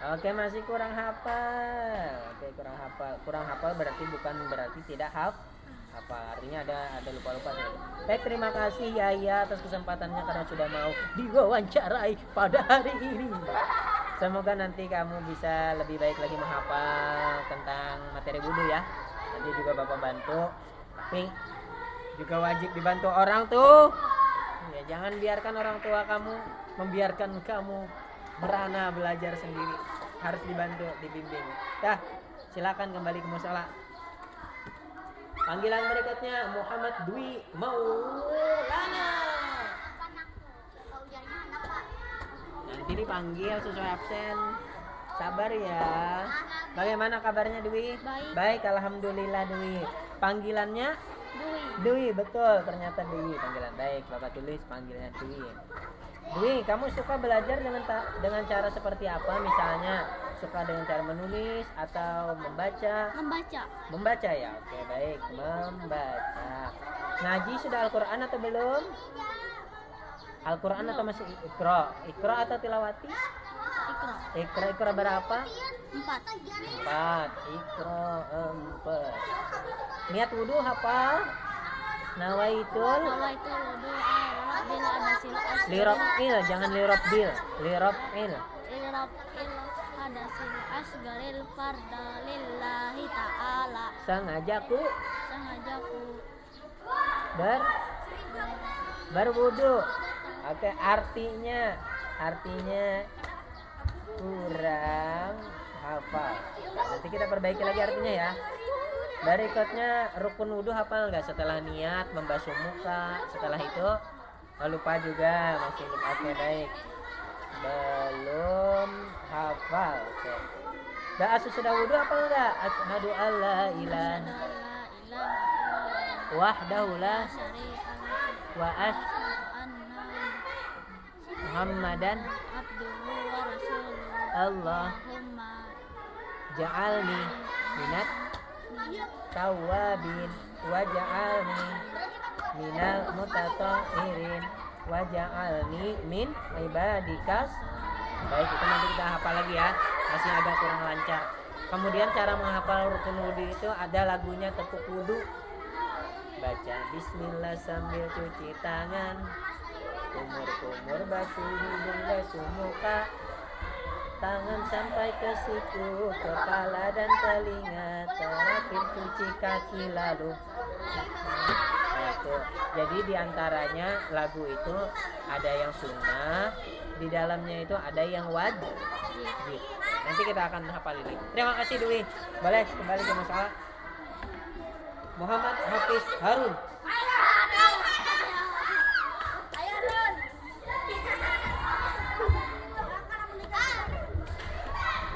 Oke, masih kurang hafal. Oke, kurang hafal. Kurang hafal berarti bukan berarti tidak hafal. Artinya ada lupa-lupa. Baik, terima kasih Yaya atas kesempatannya karena sudah mau diwawancarai pada hari ini. Semoga nanti kamu bisa lebih baik lagi menghafal tentang materi wudhu ya. Nanti juga Bapak bantu. Tapi juga wajib dibantu orang tuh. Ya, jangan biarkan orang tua kamu membiarkan kamu merana belajar sendiri. Harus dibantu, dibimbing. Dah, silakan kembali ke musola. Panggilan berikutnya Muhammad Dwi Maulana. Nanti dipanggil sesuai absen. Sabar ya. Bagaimana kabarnya Dwi? Baik. Alhamdulillah Dwi. Panggilannya Dwi. Dwi, betul. Ternyata Dwi panggilan. Baik, Bapak tulis panggilnya Dwi. Dwi, kamu suka belajar dengan cara seperti apa? Misalnya suka dengan cara menulis atau membaca? Membaca ya. Oke, baik. Membaca. Ngaji sudah Al-Qur'an atau belum? Al-Qur'an atau masih Iqra? Iqra atau tilawati? Iqra berapa? 4. Iqra 4. Niat wudhu hafal? Nawaitul lirofil, jangan lirofbil. Lirofil hadasil asgaril farda lillahi ta'ala. Sengajaku ber berwudu. Oke, artinya kurang hafal. Nanti kita perbaiki lagi artinya ya. Berikutnya rukun wudhu hafal nggak? Setelah niat membasuh muka, setelah itu lupa juga, masih lupa. Oke, baik, belum hafal. Oke. Sudah wudhu hafal nggak? Asyhadu alla ilaha wahdahu la wa Muhammadan Allahumma ja'alni minat tawabin waj'alni minal mutatahhirin waj'alni min ibadikas. Baik, itu nanti kita hafal lagi ya, masih agak kurang lancar. Kemudian cara menghafal rukun wudhu itu ada lagunya tepuk wudhu. Baca bismillah sambil cuci tangan, kumur-kumur basuh hidung basuh muka, tangan sampai ke siku, kepala dan telinga, terakhir cuci kaki lalu. Jadi diantaranya lagu itu ada yang sunnah, di dalamnya itu ada yang wajib. Nanti kita akan hafal ini. Terima kasih Dwi. Boleh kembali ke masalah. Muhammad Hafiz Harun.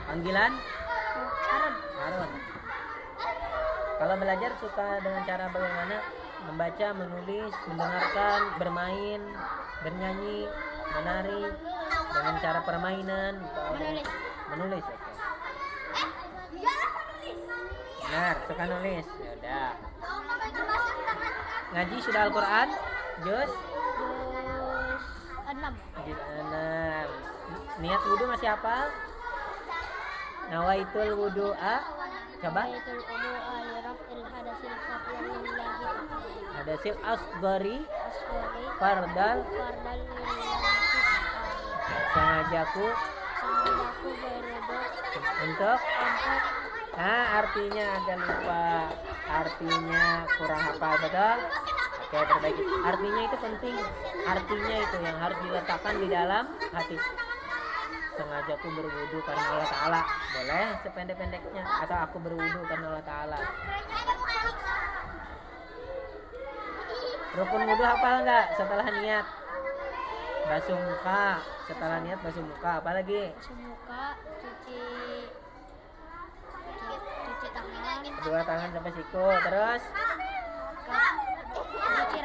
Panggilan Harun. Kalau belajar suka dengan cara bagaimana? Membaca, menulis, mendengarkan, bermain, bernyanyi, menari, dengan cara permainan, menulis. Oke. Benar, suka nulis. Ya udah. Ngaji sudah Al-Qur'an? Juz 6. Niat wudhu masih hafal? Nawaitul wudu'a. Coba. Hadasil asgari fardal sengajaku untuk artinya agak lupa, artinya kurang hafal, betul? Oke, perbaiki. Artinya itu penting, artinya itu yang harus diletakkan di dalam hati. Sengajaku berwudu karena Allah Ta'ala. Boleh sependek-pendeknya. Atau aku berwudu karena Allah Ta'ala. Rukun wudu hafal nggak? Setelah niat basuh muka. Setelah niat basuh muka. Apalagi? Basuh muka, cuci tangan. Dua tangan sampai siku. Terus? Cuci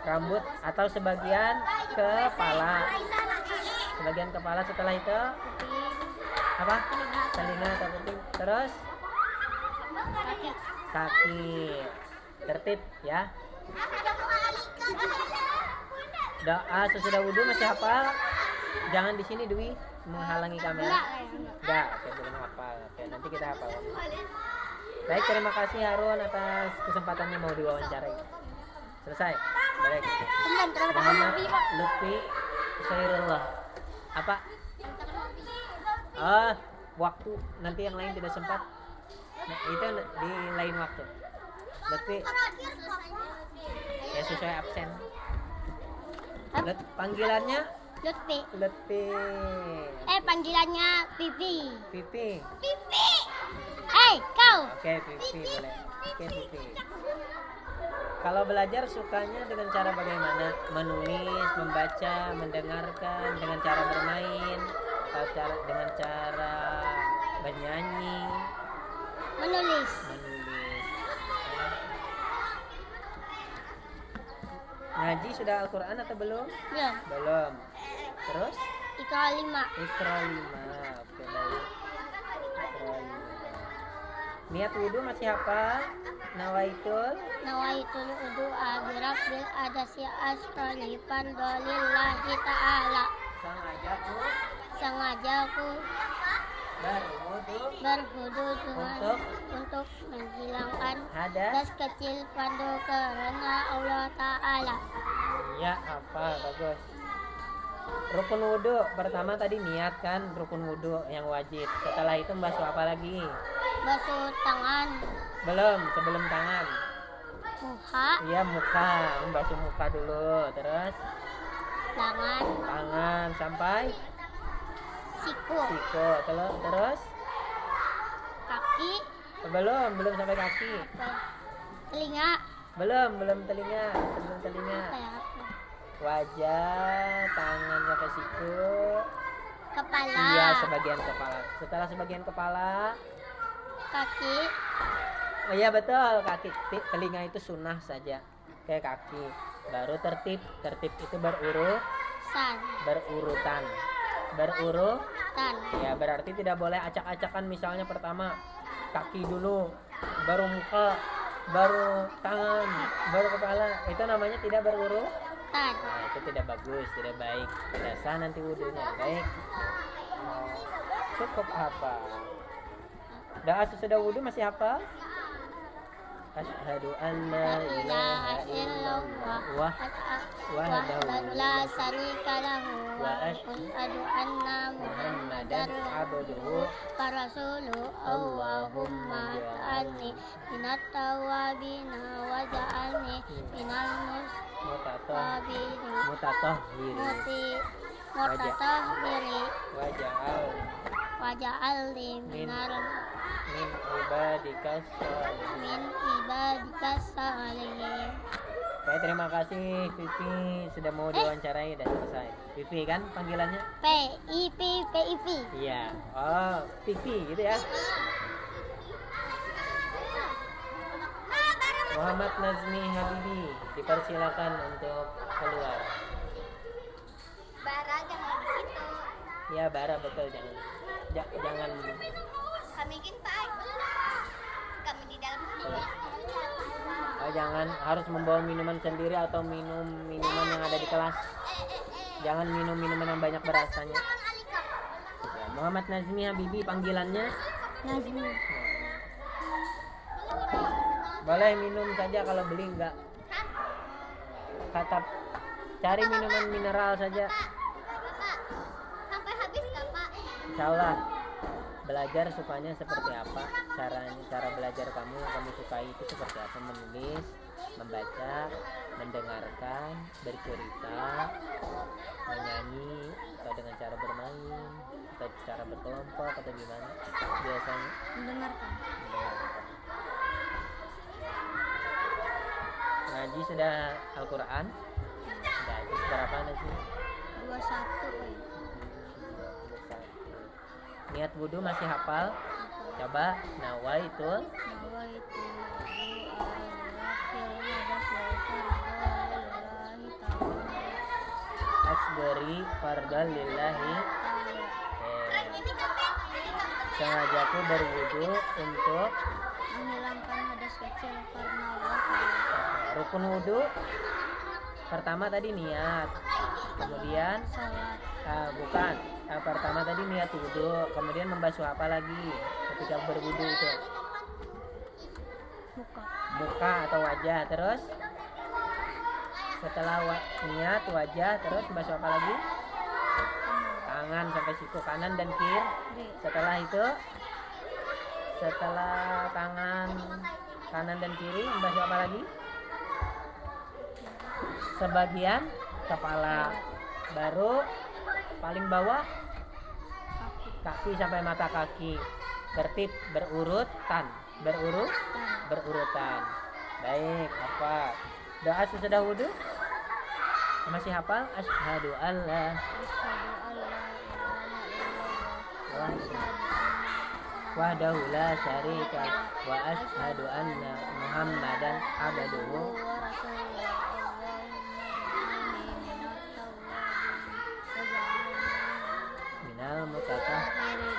rambut atau sebagian kepala. Sebagian kepala, setelah itu apa? Telinga atau kuping. Terus kaki. Tertib ya. Doa sesudah wudhu masih hafal? Jangan di sini Dwi menghalangi kamera. Enggak, oke, belum hafal. Oke, nanti kita hafal. Baik, terima kasih Harun atas kesempatannya mau diwawancarai. Selesai. Baik. Muhammad Lutfi Khairullah. Apa? Waktu nanti yang lain tidak sempat. Nah, itu di lain waktu. Lutfi ya sesuai absen. Panggilannya Lutfi. Lutfi. Panggilannya Pipi. Pipi. Pipi. Kau. Oke, Pipi boleh. Oke, Pipi. Kalau belajar sukanya dengan cara bagaimana? Menulis, membaca, mendengarkan, dengan cara bermain, atau dengan cara bernyanyi? Menulis. Ngaji sudah Al-Quran atau belum? Belum. Belum. Terus? Iqra 5. Iqra 5. Oke, baik. Iqra 5. Niat wudhu masih hafal? Nawaitul Udu'a birabbil adasi asqalifan dolillahi ta'ala. Sengajaku berwudu untuk menghilangkan hadas kecil pandu karena Allah Ta'ala. Ya, hafal, bagus. Rukun wudhu pertama tadi niat kan, rukun wudhu yang wajib. Setelah itu membasuh apa lagi? Basuh tangan. Belum, sebelum tangan. Muka. Iya, muka. Membasuh muka dulu. Terus tangan sampai siku. Terus kaki. Belum sampai kaki. Telinga. Belum telinga. Sebelum telinga. Wajah, tangan sampai siku. Kepala. Iya, sebagian kepala. Setelah sebagian kepala, kaki. Oh iya betul, kaki. Telinga itu sunnah saja, kayak kaki. Baru tertib itu berurutan. Ya, berarti tidak boleh acak-acakan. Misalnya pertama kaki dulu, baru muka, baru tangan, baru kepala. Itu namanya tidak berurutan. Nah, itu tidak bagus, tidak baik. Tidak sah nanti wudhunya. Baik. Cukup apa? Doa sesudah wudhu masih apa? Asyhadu an la ilaha illallah wahdahu la syarika lahu wa asyhadu anna Muhammadan abduhu wa rasuluhu. Allahumma ja'alni minat tawabin wa ja'alni minal mutatahhirin wa ja'alni minal min ibadikas salihin. Oke, terima kasih Pipi sudah mau diwawancarai dan selesai. Pipi kan panggilannya? PIP. Iya. Oh, Pipi gitu ya. Muhammad Nazmi Habibi dipersilakan untuk keluar. Bara jangan di situ. Ya, bara betul, jangan. Kami Pak. Kami di dalam sini. Oh, jangan harus membawa minuman sendiri atau minum minuman yang ada di kelas. Jangan minum minuman yang banyak berasanya. Ya, Muhammad Nazmi Habibi panggilannya? Nazmi. Boleh minum saja, kalau beli enggak. Kata cari minuman mineral saja. Sampai habis enggak, Pak? Insyaallah. Belajar sukanya seperti apa? Cara belajar kamu yang kamu sukai itu seperti apa? Menulis, membaca, mendengarkan, bercerita, menyanyi, atau dengan cara bermain, atau cara berkelompok, atau gimana? Biasanya Mendengarkan. Ngaji sudah Al-Quran? Sudah, itu berapa nanti? 21. Niat wudhu masih hafal? Coba nawaitul asgori fardal lillahi. Sengajaku berwudu untuk menghilangkan hadas kecil karena Allah. Rukun wudhu pertama tadi niat. kemudian Salat. bukan. Pertama tadi niat wudhu, kemudian membasuh apa lagi ketika berwudhu itu? Muka. Muka atau wajah. Terus setelah niat wajah, terus membasuh apa lagi? Tangan sampai siku kanan dan kiri. Setelah itu, setelah tangan kanan dan kiri, membasuh apa lagi? Sebagian kepala. Baru paling bawah kaki sampai mata kaki. Tertib berurutan. Berurutan. Baik, apa? Doa sesudah wudhu? Masih hafal? Asyhadu alla wahdahu la syarika wa asyhadu anna Muhammadan abduhu minal mutatahhirin.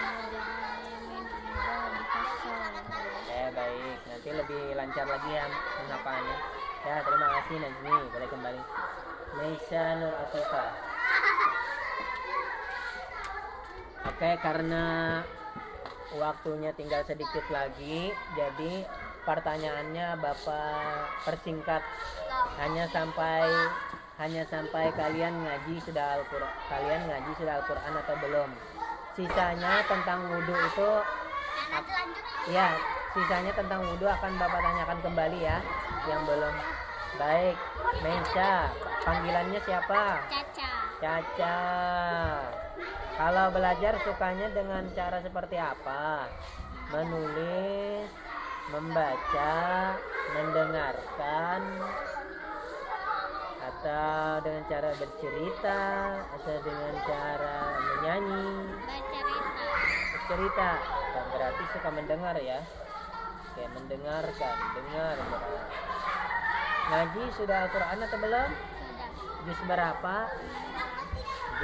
Baik, nanti lebih lancar lagi ya menghafalnya. Ya, terima kasih Najmi, boleh kembali. Maisa Nur Afifa. Oke, karena waktunya tinggal sedikit lagi, jadi pertanyaannya Bapak persingkat hanya sampai kalian ngaji sudah Al-Qur'an atau belum. Sisanya tentang wudhu itu ya, sisanya tentang wudhu akan Bapak tanyakan kembali ya yang belum. Baik, Mensha, panggilannya siapa? Caca. Kalau belajar sukanya dengan cara seperti apa? Menulis, membaca, mendengarkan, atau dengan cara bercerita, atau dengan cara menyanyi? Bercerita. Berarti suka mendengar ya. Oke, mendengarkan, dengar. Ngaji sudah Al-Quran atau belum? Juz berapa?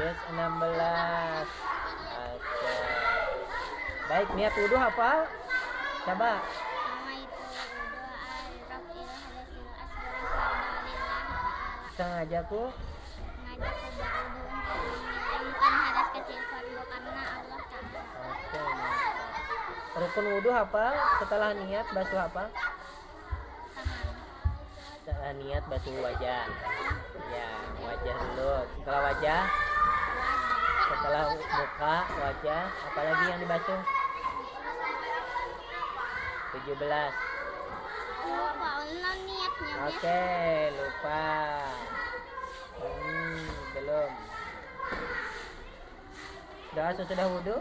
Juz 16. Oke. Baik, niat wudhu hafal? Coba. Sengaja ku hadas kecil karena Allah Ta'ala. Oke. Rukun wudhu hafal? Setelah niat basuh apa? Setelah niat basuh wajah. Ya, wajah dulu. Setelah wajah, setelah muka, wajah, apalagi yang dibasuh? 17. Oke, lupa. Belum. Doa sesudah wudhu?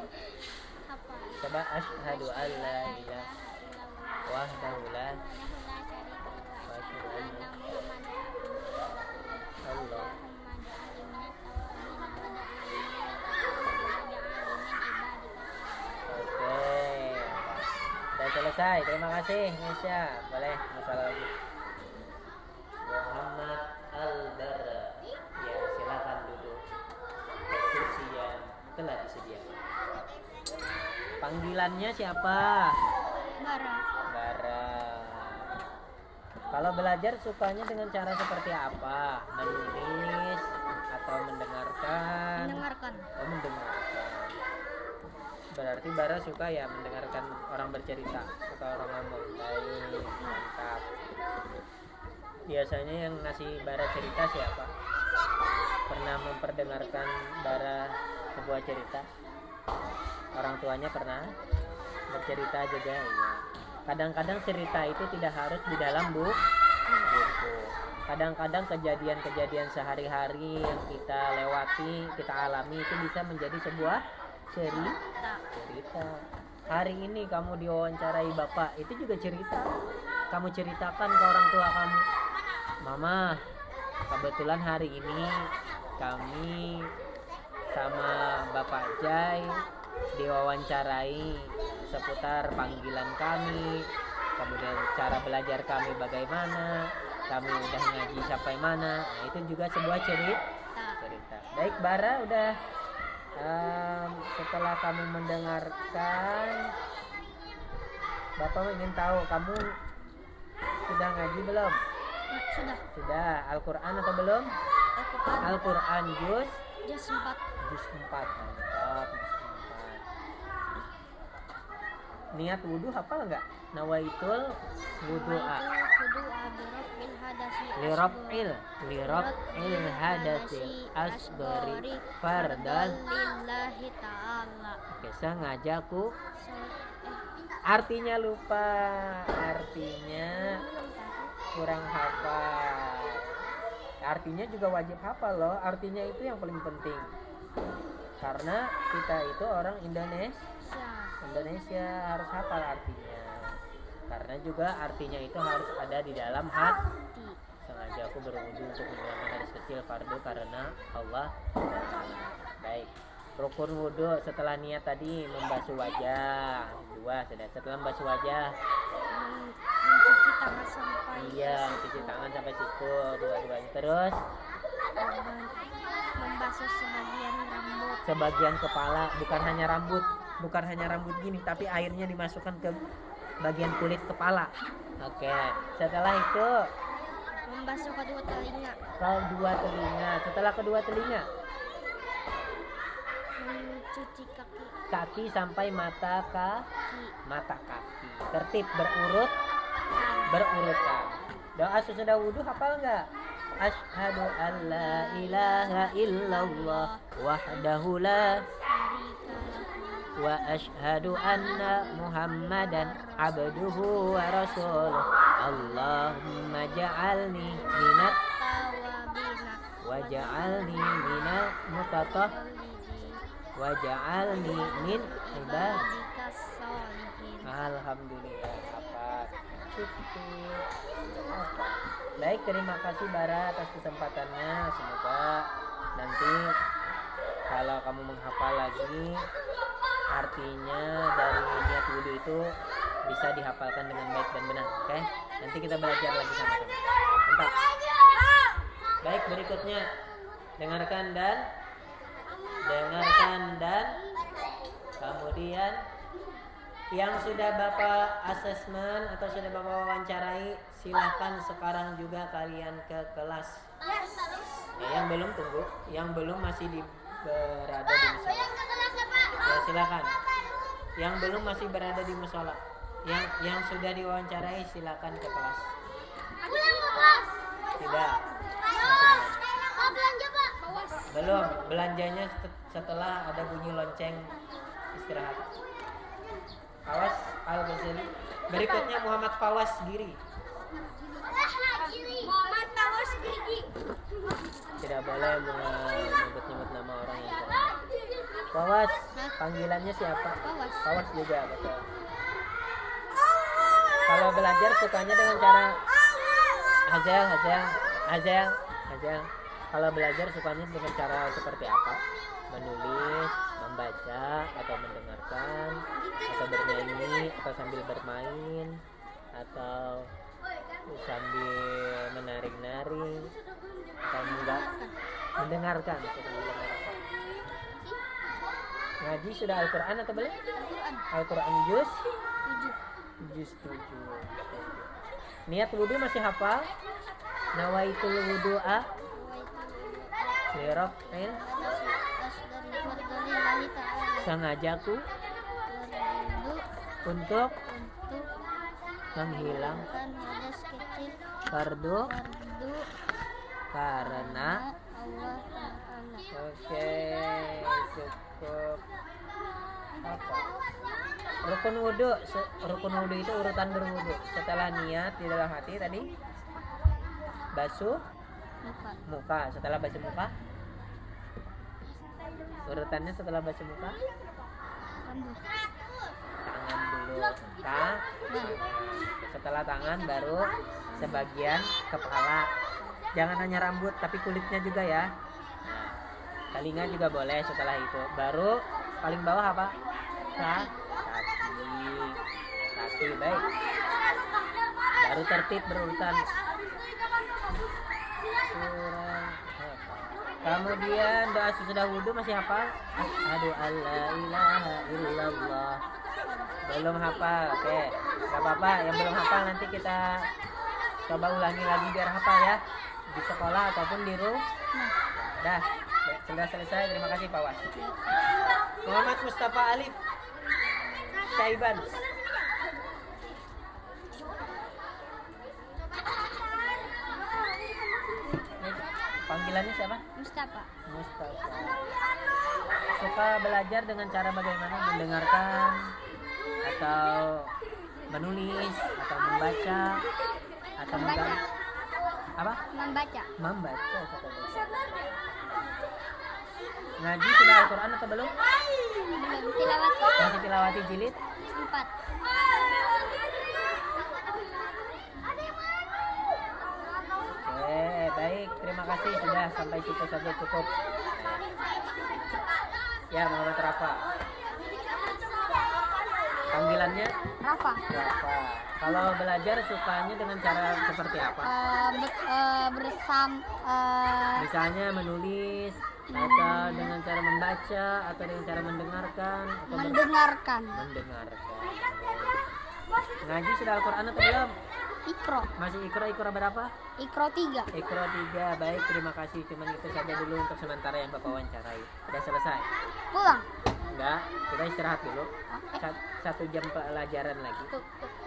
Coba asyhadu alla ilaha wahdahu la selesai. Terima kasih Nisha. Boleh masalah lagi. Muhammad Al-Bara. Ya, silakan duduk. Kursi yang telah disediakan. Panggilannya siapa? Bara. Kalau belajar sukanya dengan cara seperti apa? Menulis atau mendengarkan? Oh, mendengarkan. Berarti Bara suka ya mendengarkan orang bercerita atau orang ngomong. Baik, mantap. Biasanya yang ngasih Bara cerita siapa? Pernah memperdengarkan Bara sebuah cerita? Orang tuanya pernah bercerita juga ya. Kadang-kadang cerita itu tidak harus di dalam buku. Kadang-kadang kejadian-kejadian sehari-hari yang kita lewati, kita alami itu bisa menjadi sebuah cerita. Hari ini kamu diwawancarai bapak, itu juga cerita. Kamu ceritakan ke orang tua kamu, Mama, kebetulan hari ini kami sama Bapak Jai diwawancarai seputar panggilan kami, kemudian cara belajar kami bagaimana, kami udah ngaji sampai mana. Nah, itu juga sebuah cerita. Baik Bara, udah setelah kamu mendengarkan, Bapak ingin tahu kamu sudah ngaji belum? Sudah. Al-Quran atau belum? Al-Quran juz Juz 4. juz 4. Mantap, juz 4. Niat wudhu hafal nggak? Nawaitul wudu'a lirab'il hadasil asgari fardal lillahi ta'ala. Oke, sengajaku. Artinya lupa, artinya kurang hafal. Artinya juga wajib hafal loh. Artinya itu yang paling penting. Karena kita itu orang Indonesia harus hafal artinya. Karena juga artinya itu harus ada di dalam hati. Sengaja aku berwudu untuk menghilangkan hadis kecil fardu karena Allah. Baik. Rukun wudu setelah niat tadi membasuh wajah. 2 sudah. Setelah membasuh wajah Mencuci tangan sampai cuci tangan sampai siku, dua-duanya. Terus membasuh sebagian kepala, bukan hanya rambut gini, tapi airnya dimasukkan ke bagian kulit kepala. Oke. Setelah itu membasuh kedua telinga. Setelah kedua telinga Mencuci kaki sampai mata kaki. Tertib berurutan. Doa sesudah wudu hafal nggak? Asyhadu an la ilaha illallah wahdahu la wa asyhadu anna muhammadan abduhu wa rasuluh. Allahumma ja'alni minat waj'alni minal mutatahhirin waj'alni min ibadikas sholihin. Alhamdulillah. Baik, terima kasih Bara atas kesempatannya. Semoga nanti kalau kamu menghafal lagi artinya dari niat wudhu itu bisa dihafalkan dengan baik dan benar. Oke? Nanti kita belajar lagi sama-sama. Mantap. Baik, berikutnya dengarkan dan kemudian yang sudah Bapak asesmen atau sudah Bapak wawancarai, silahkan sekarang juga kalian ke kelas. Yang belum tunggu, yang belum masih berada di musola. Ya silakan. Yang belum masih berada di musola. Yang sudah diwawancarai silakan ke kelas. Tidak. Belum, belanjanya setelah ada bunyi lonceng istirahat. Fawas Al-Ghazali. Berikutnya Muhammad Fawas Giri. Tidak boleh menyebut-nyebut nama orang yang kurang. Fawas, panggilannya siapa? Fawas juga, betul. Kalau belajar sukanya dengan cara Hazel. Kalau belajar sukanya dengan cara seperti apa? Menulis, membaca, atau mendengarkan, atau bernyanyi, atau sambil bermain, atau sambil menari-nari, atau enggak mendengarkan. Ngaji sudah Al-Quran atau belum? Al-Quran juz 7. Niat wudhu masih hafal? Nawaitul wudu'a lirab'il sengajaku untuk menghilangkan fardu karena Allah Ta'ala. Oke, cukup. Apa? Rukun wudhu itu urutan berwudhu. Setelah niat di dalam hati tadi basuh muka. Setelah basuh muka, urutannya setelah basuh muka tangan dulu. Setelah tangan baru sebagian kepala. Jangan hanya rambut tapi kulitnya juga ya. Nah, telinga juga boleh setelah itu. Baru paling bawah apa? Kaki. Baik. Baru tertib berurutan. Kemudian doa sesudah wudhu masih hafal? Asyhadu an la ilaha illallah. Belum hafal. Oke, gak apa-apa. Yang belum hafal nanti kita coba ulangi lagi biar hafal ya. Di sekolah ataupun di Dah, sudah selesai. Terima kasih Pak Was. Muhammad Mustafa Alif Syaiban. Panggilannya siapa? Mustafa. Mustafa. Suka belajar dengan cara bagaimana? Mendengarkan atau menulis atau membaca atau Membaca. apa? Membaca. Membaca. Ngaji sudah Al-Quran atau belum? Belum. Tilawati. Masih tilawati jilid 4. Oke, baik. Terima kasih sudah sampai situ saja cukup. Ya, Muhammad Rafa. Panggilannya Rafa. Rafa. Kalau belajar sukanya dengan cara seperti apa? Misalnya menulis atau dengan cara membaca atau dengan cara mendengarkan atau Mendengarkan. mendengarkan. Ngaji sudah Al-Quran atau belum? Ikro. Masih ikro berapa? Ikro 3. Ikro 3. Baik, terima kasih. Cuman itu saja dulu untuk sementara yang Bapak wawancarai. Sudah selesai? Pulang. Enggak, kita istirahat dulu. Oke. 1 jam pelajaran lagi. Tuh.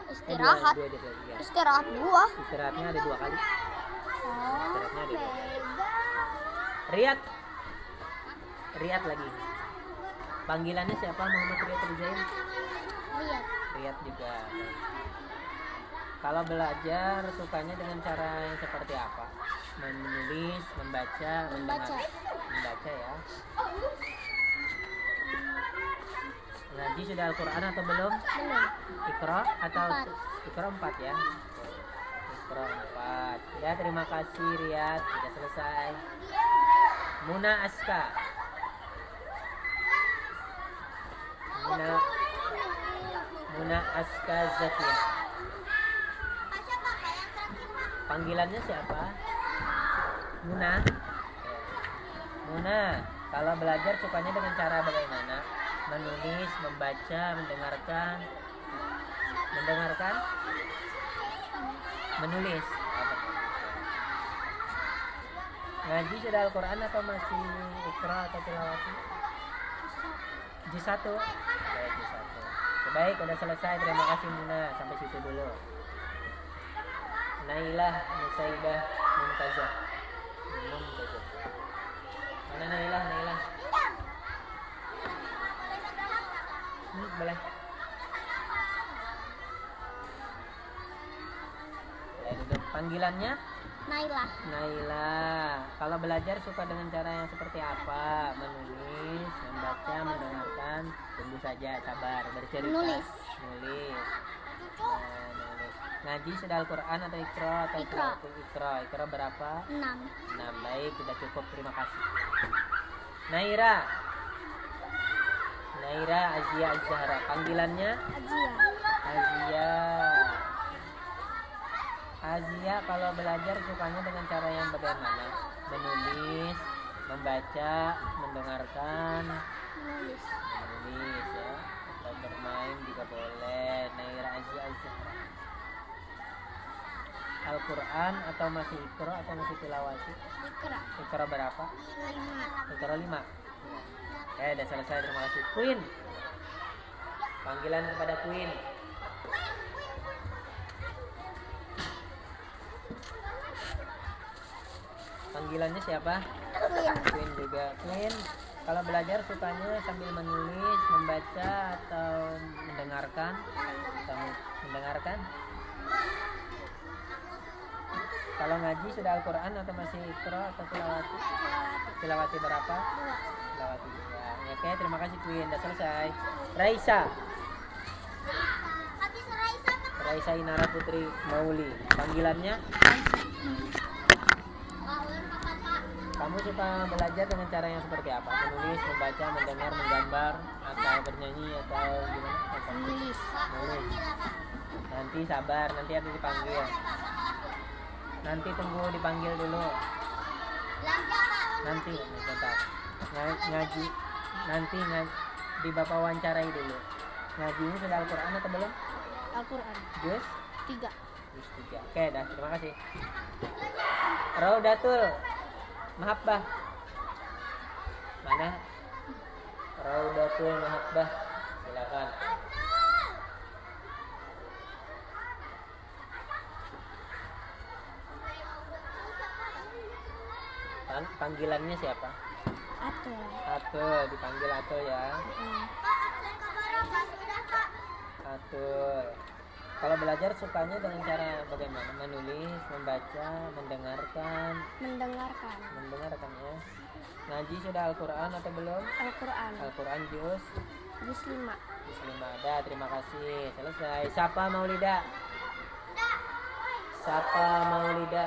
Istirahat. Dua jam lagi ya. Istirahat 2. Istirahatnya ada 2 kali. Oh. Istirahatnya ada 2 kali. Riyad. Riyad lagi. Panggilannya siapa? Muhammad Riyad Rizain? Lihat. Riyad juga. Kalau belajar sukanya dengan cara yang seperti apa? Menulis, membaca, mendengar. Membaca ya. Ngaji sudah Al-Quran atau belum? Belum. Ikra atau 4. Ikra 4 ya. Ikra 4. Ya, terima kasih Riyad, sudah selesai. Muna Aska. Muna Aska Zakia. Panggilannya siapa? Muna. Muna, kalau belajar sukanya dengan cara bagaimana? Menulis, membaca, mendengarkan. Mendengarkan? Menulis. Ngaji sudah Al-Quran atau masih Iqra atau tilawati? Juz 1. Baik, Juz 1. Baik, udah selesai. Terima kasih Muna. Sampai situ dulu. Nailah Nusaibah Muntazah. Mana Nailah? Boleh. Panggilannya Naila. Naila. Kalau belajar suka dengan cara yang seperti apa? Menulis, membaca, mendengarkan. Tunggu saja, sabar, bercerita. Menulis. Nulis. Nulis. Ngaji sudah Al-Quran atau Iqra atau Iqra. Iqra. Iqra berapa? 6. 6. Baik, sudah cukup. Terima kasih. Naira. Naira Azia Az-Zahra. Panggilannya Ajia. Azia. Azia kalau belajar sukanya dengan cara yang bagaimana? Menulis, membaca, mendengarkan, Menulis. menulis ya, atau bermain juga boleh. Naira Azia Az-Zahra. Al-Quran atau masih Iqra atau masih tilawati? Ikra. Iqra berapa? 5. Iqra 5. Udah selesai, terima kasih. Queen. Panggilan kepada Queen. Panggilannya siapa? Queen. Queen juga. Queen, kalau belajar sukanya sambil menulis, membaca atau mendengarkan? Atau mendengarkan? Kalau ngaji sudah Al-Quran atau masih Iqra atau tilawati? Tilawati berapa? 2. Tilawati juga. Ya, oke, terima kasih Queen. Udah selesai. Raisa. Raisa Inara Putri Mauli. Panggilannya? Kamu suka belajar dengan cara yang seperti apa? Menulis, membaca, mendengar, menggambar, atau bernyanyi, atau gimana? Menulis. Menulis. Nanti sabar, nanti ada dipanggil. Nanti tunggu dipanggil dulu. Nanti bentar. Ngaji. Nanti di Bapak wawancarai dulu. Ngajinya sudah Al-Quran atau belum? Al-Quran. Juz 3. Juz 3. Oke, dah, terima kasih. Raudatul Mahabbah. Mana? Raudatul Mahabbah. Silakan. Panggilannya siapa? Atul. Atul, dipanggil Atul ya. Atul. Kalau belajar sukanya dengan cara bagaimana? Menulis, membaca, mendengarkan. Mendengarkan ya. Ngaji sudah Al-Quran atau belum? Al-Quran. Al-Quran juz Juz 5. juz 5 ada. Terima kasih. Selesai. Siapa Maulida? Siapa Maulida?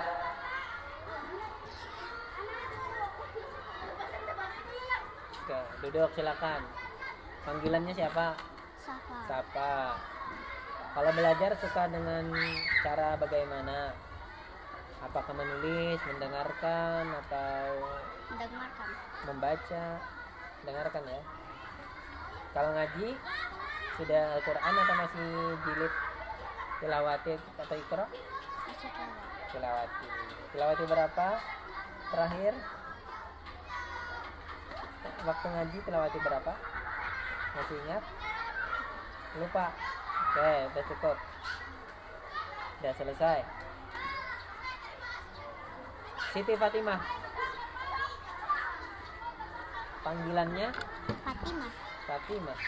Oke, duduk silakan. Panggilannya siapa? Safa. Sapa. Kalau belajar suka dengan cara bagaimana? Apakah menulis, mendengarkan, atau Dengarkan. membaca? Dengarkan ya. Kalau ngaji sudah Al-Quran atau masih jilid tilawati atau ikra? Masuk lewat. Tilawati. Tilawati berapa? Terakhir? Waktu ngaji tilawati berapa? Masih ingat? Lupa. Oke, udah cukup. Udah selesai. Siti Fatimah. Panggilannya Fatimah. Fatimah.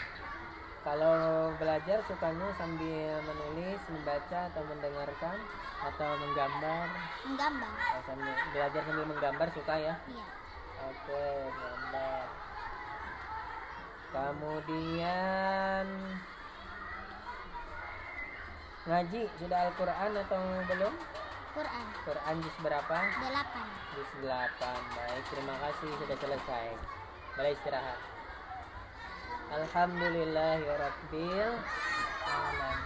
Kalau belajar sukanya sambil menulis, membaca atau mendengarkan atau menggambar? Menggambar. Belajar sambil menggambar suka ya? Iya. Oke, gambar. Kemudian ngaji sudah Al-Quran atau belum? Quran. Quran juz berapa? 8. Juz 8. Baik, terima kasih sudah selesai. Boleh istirahat. Alhamdulillahirabbil alamin.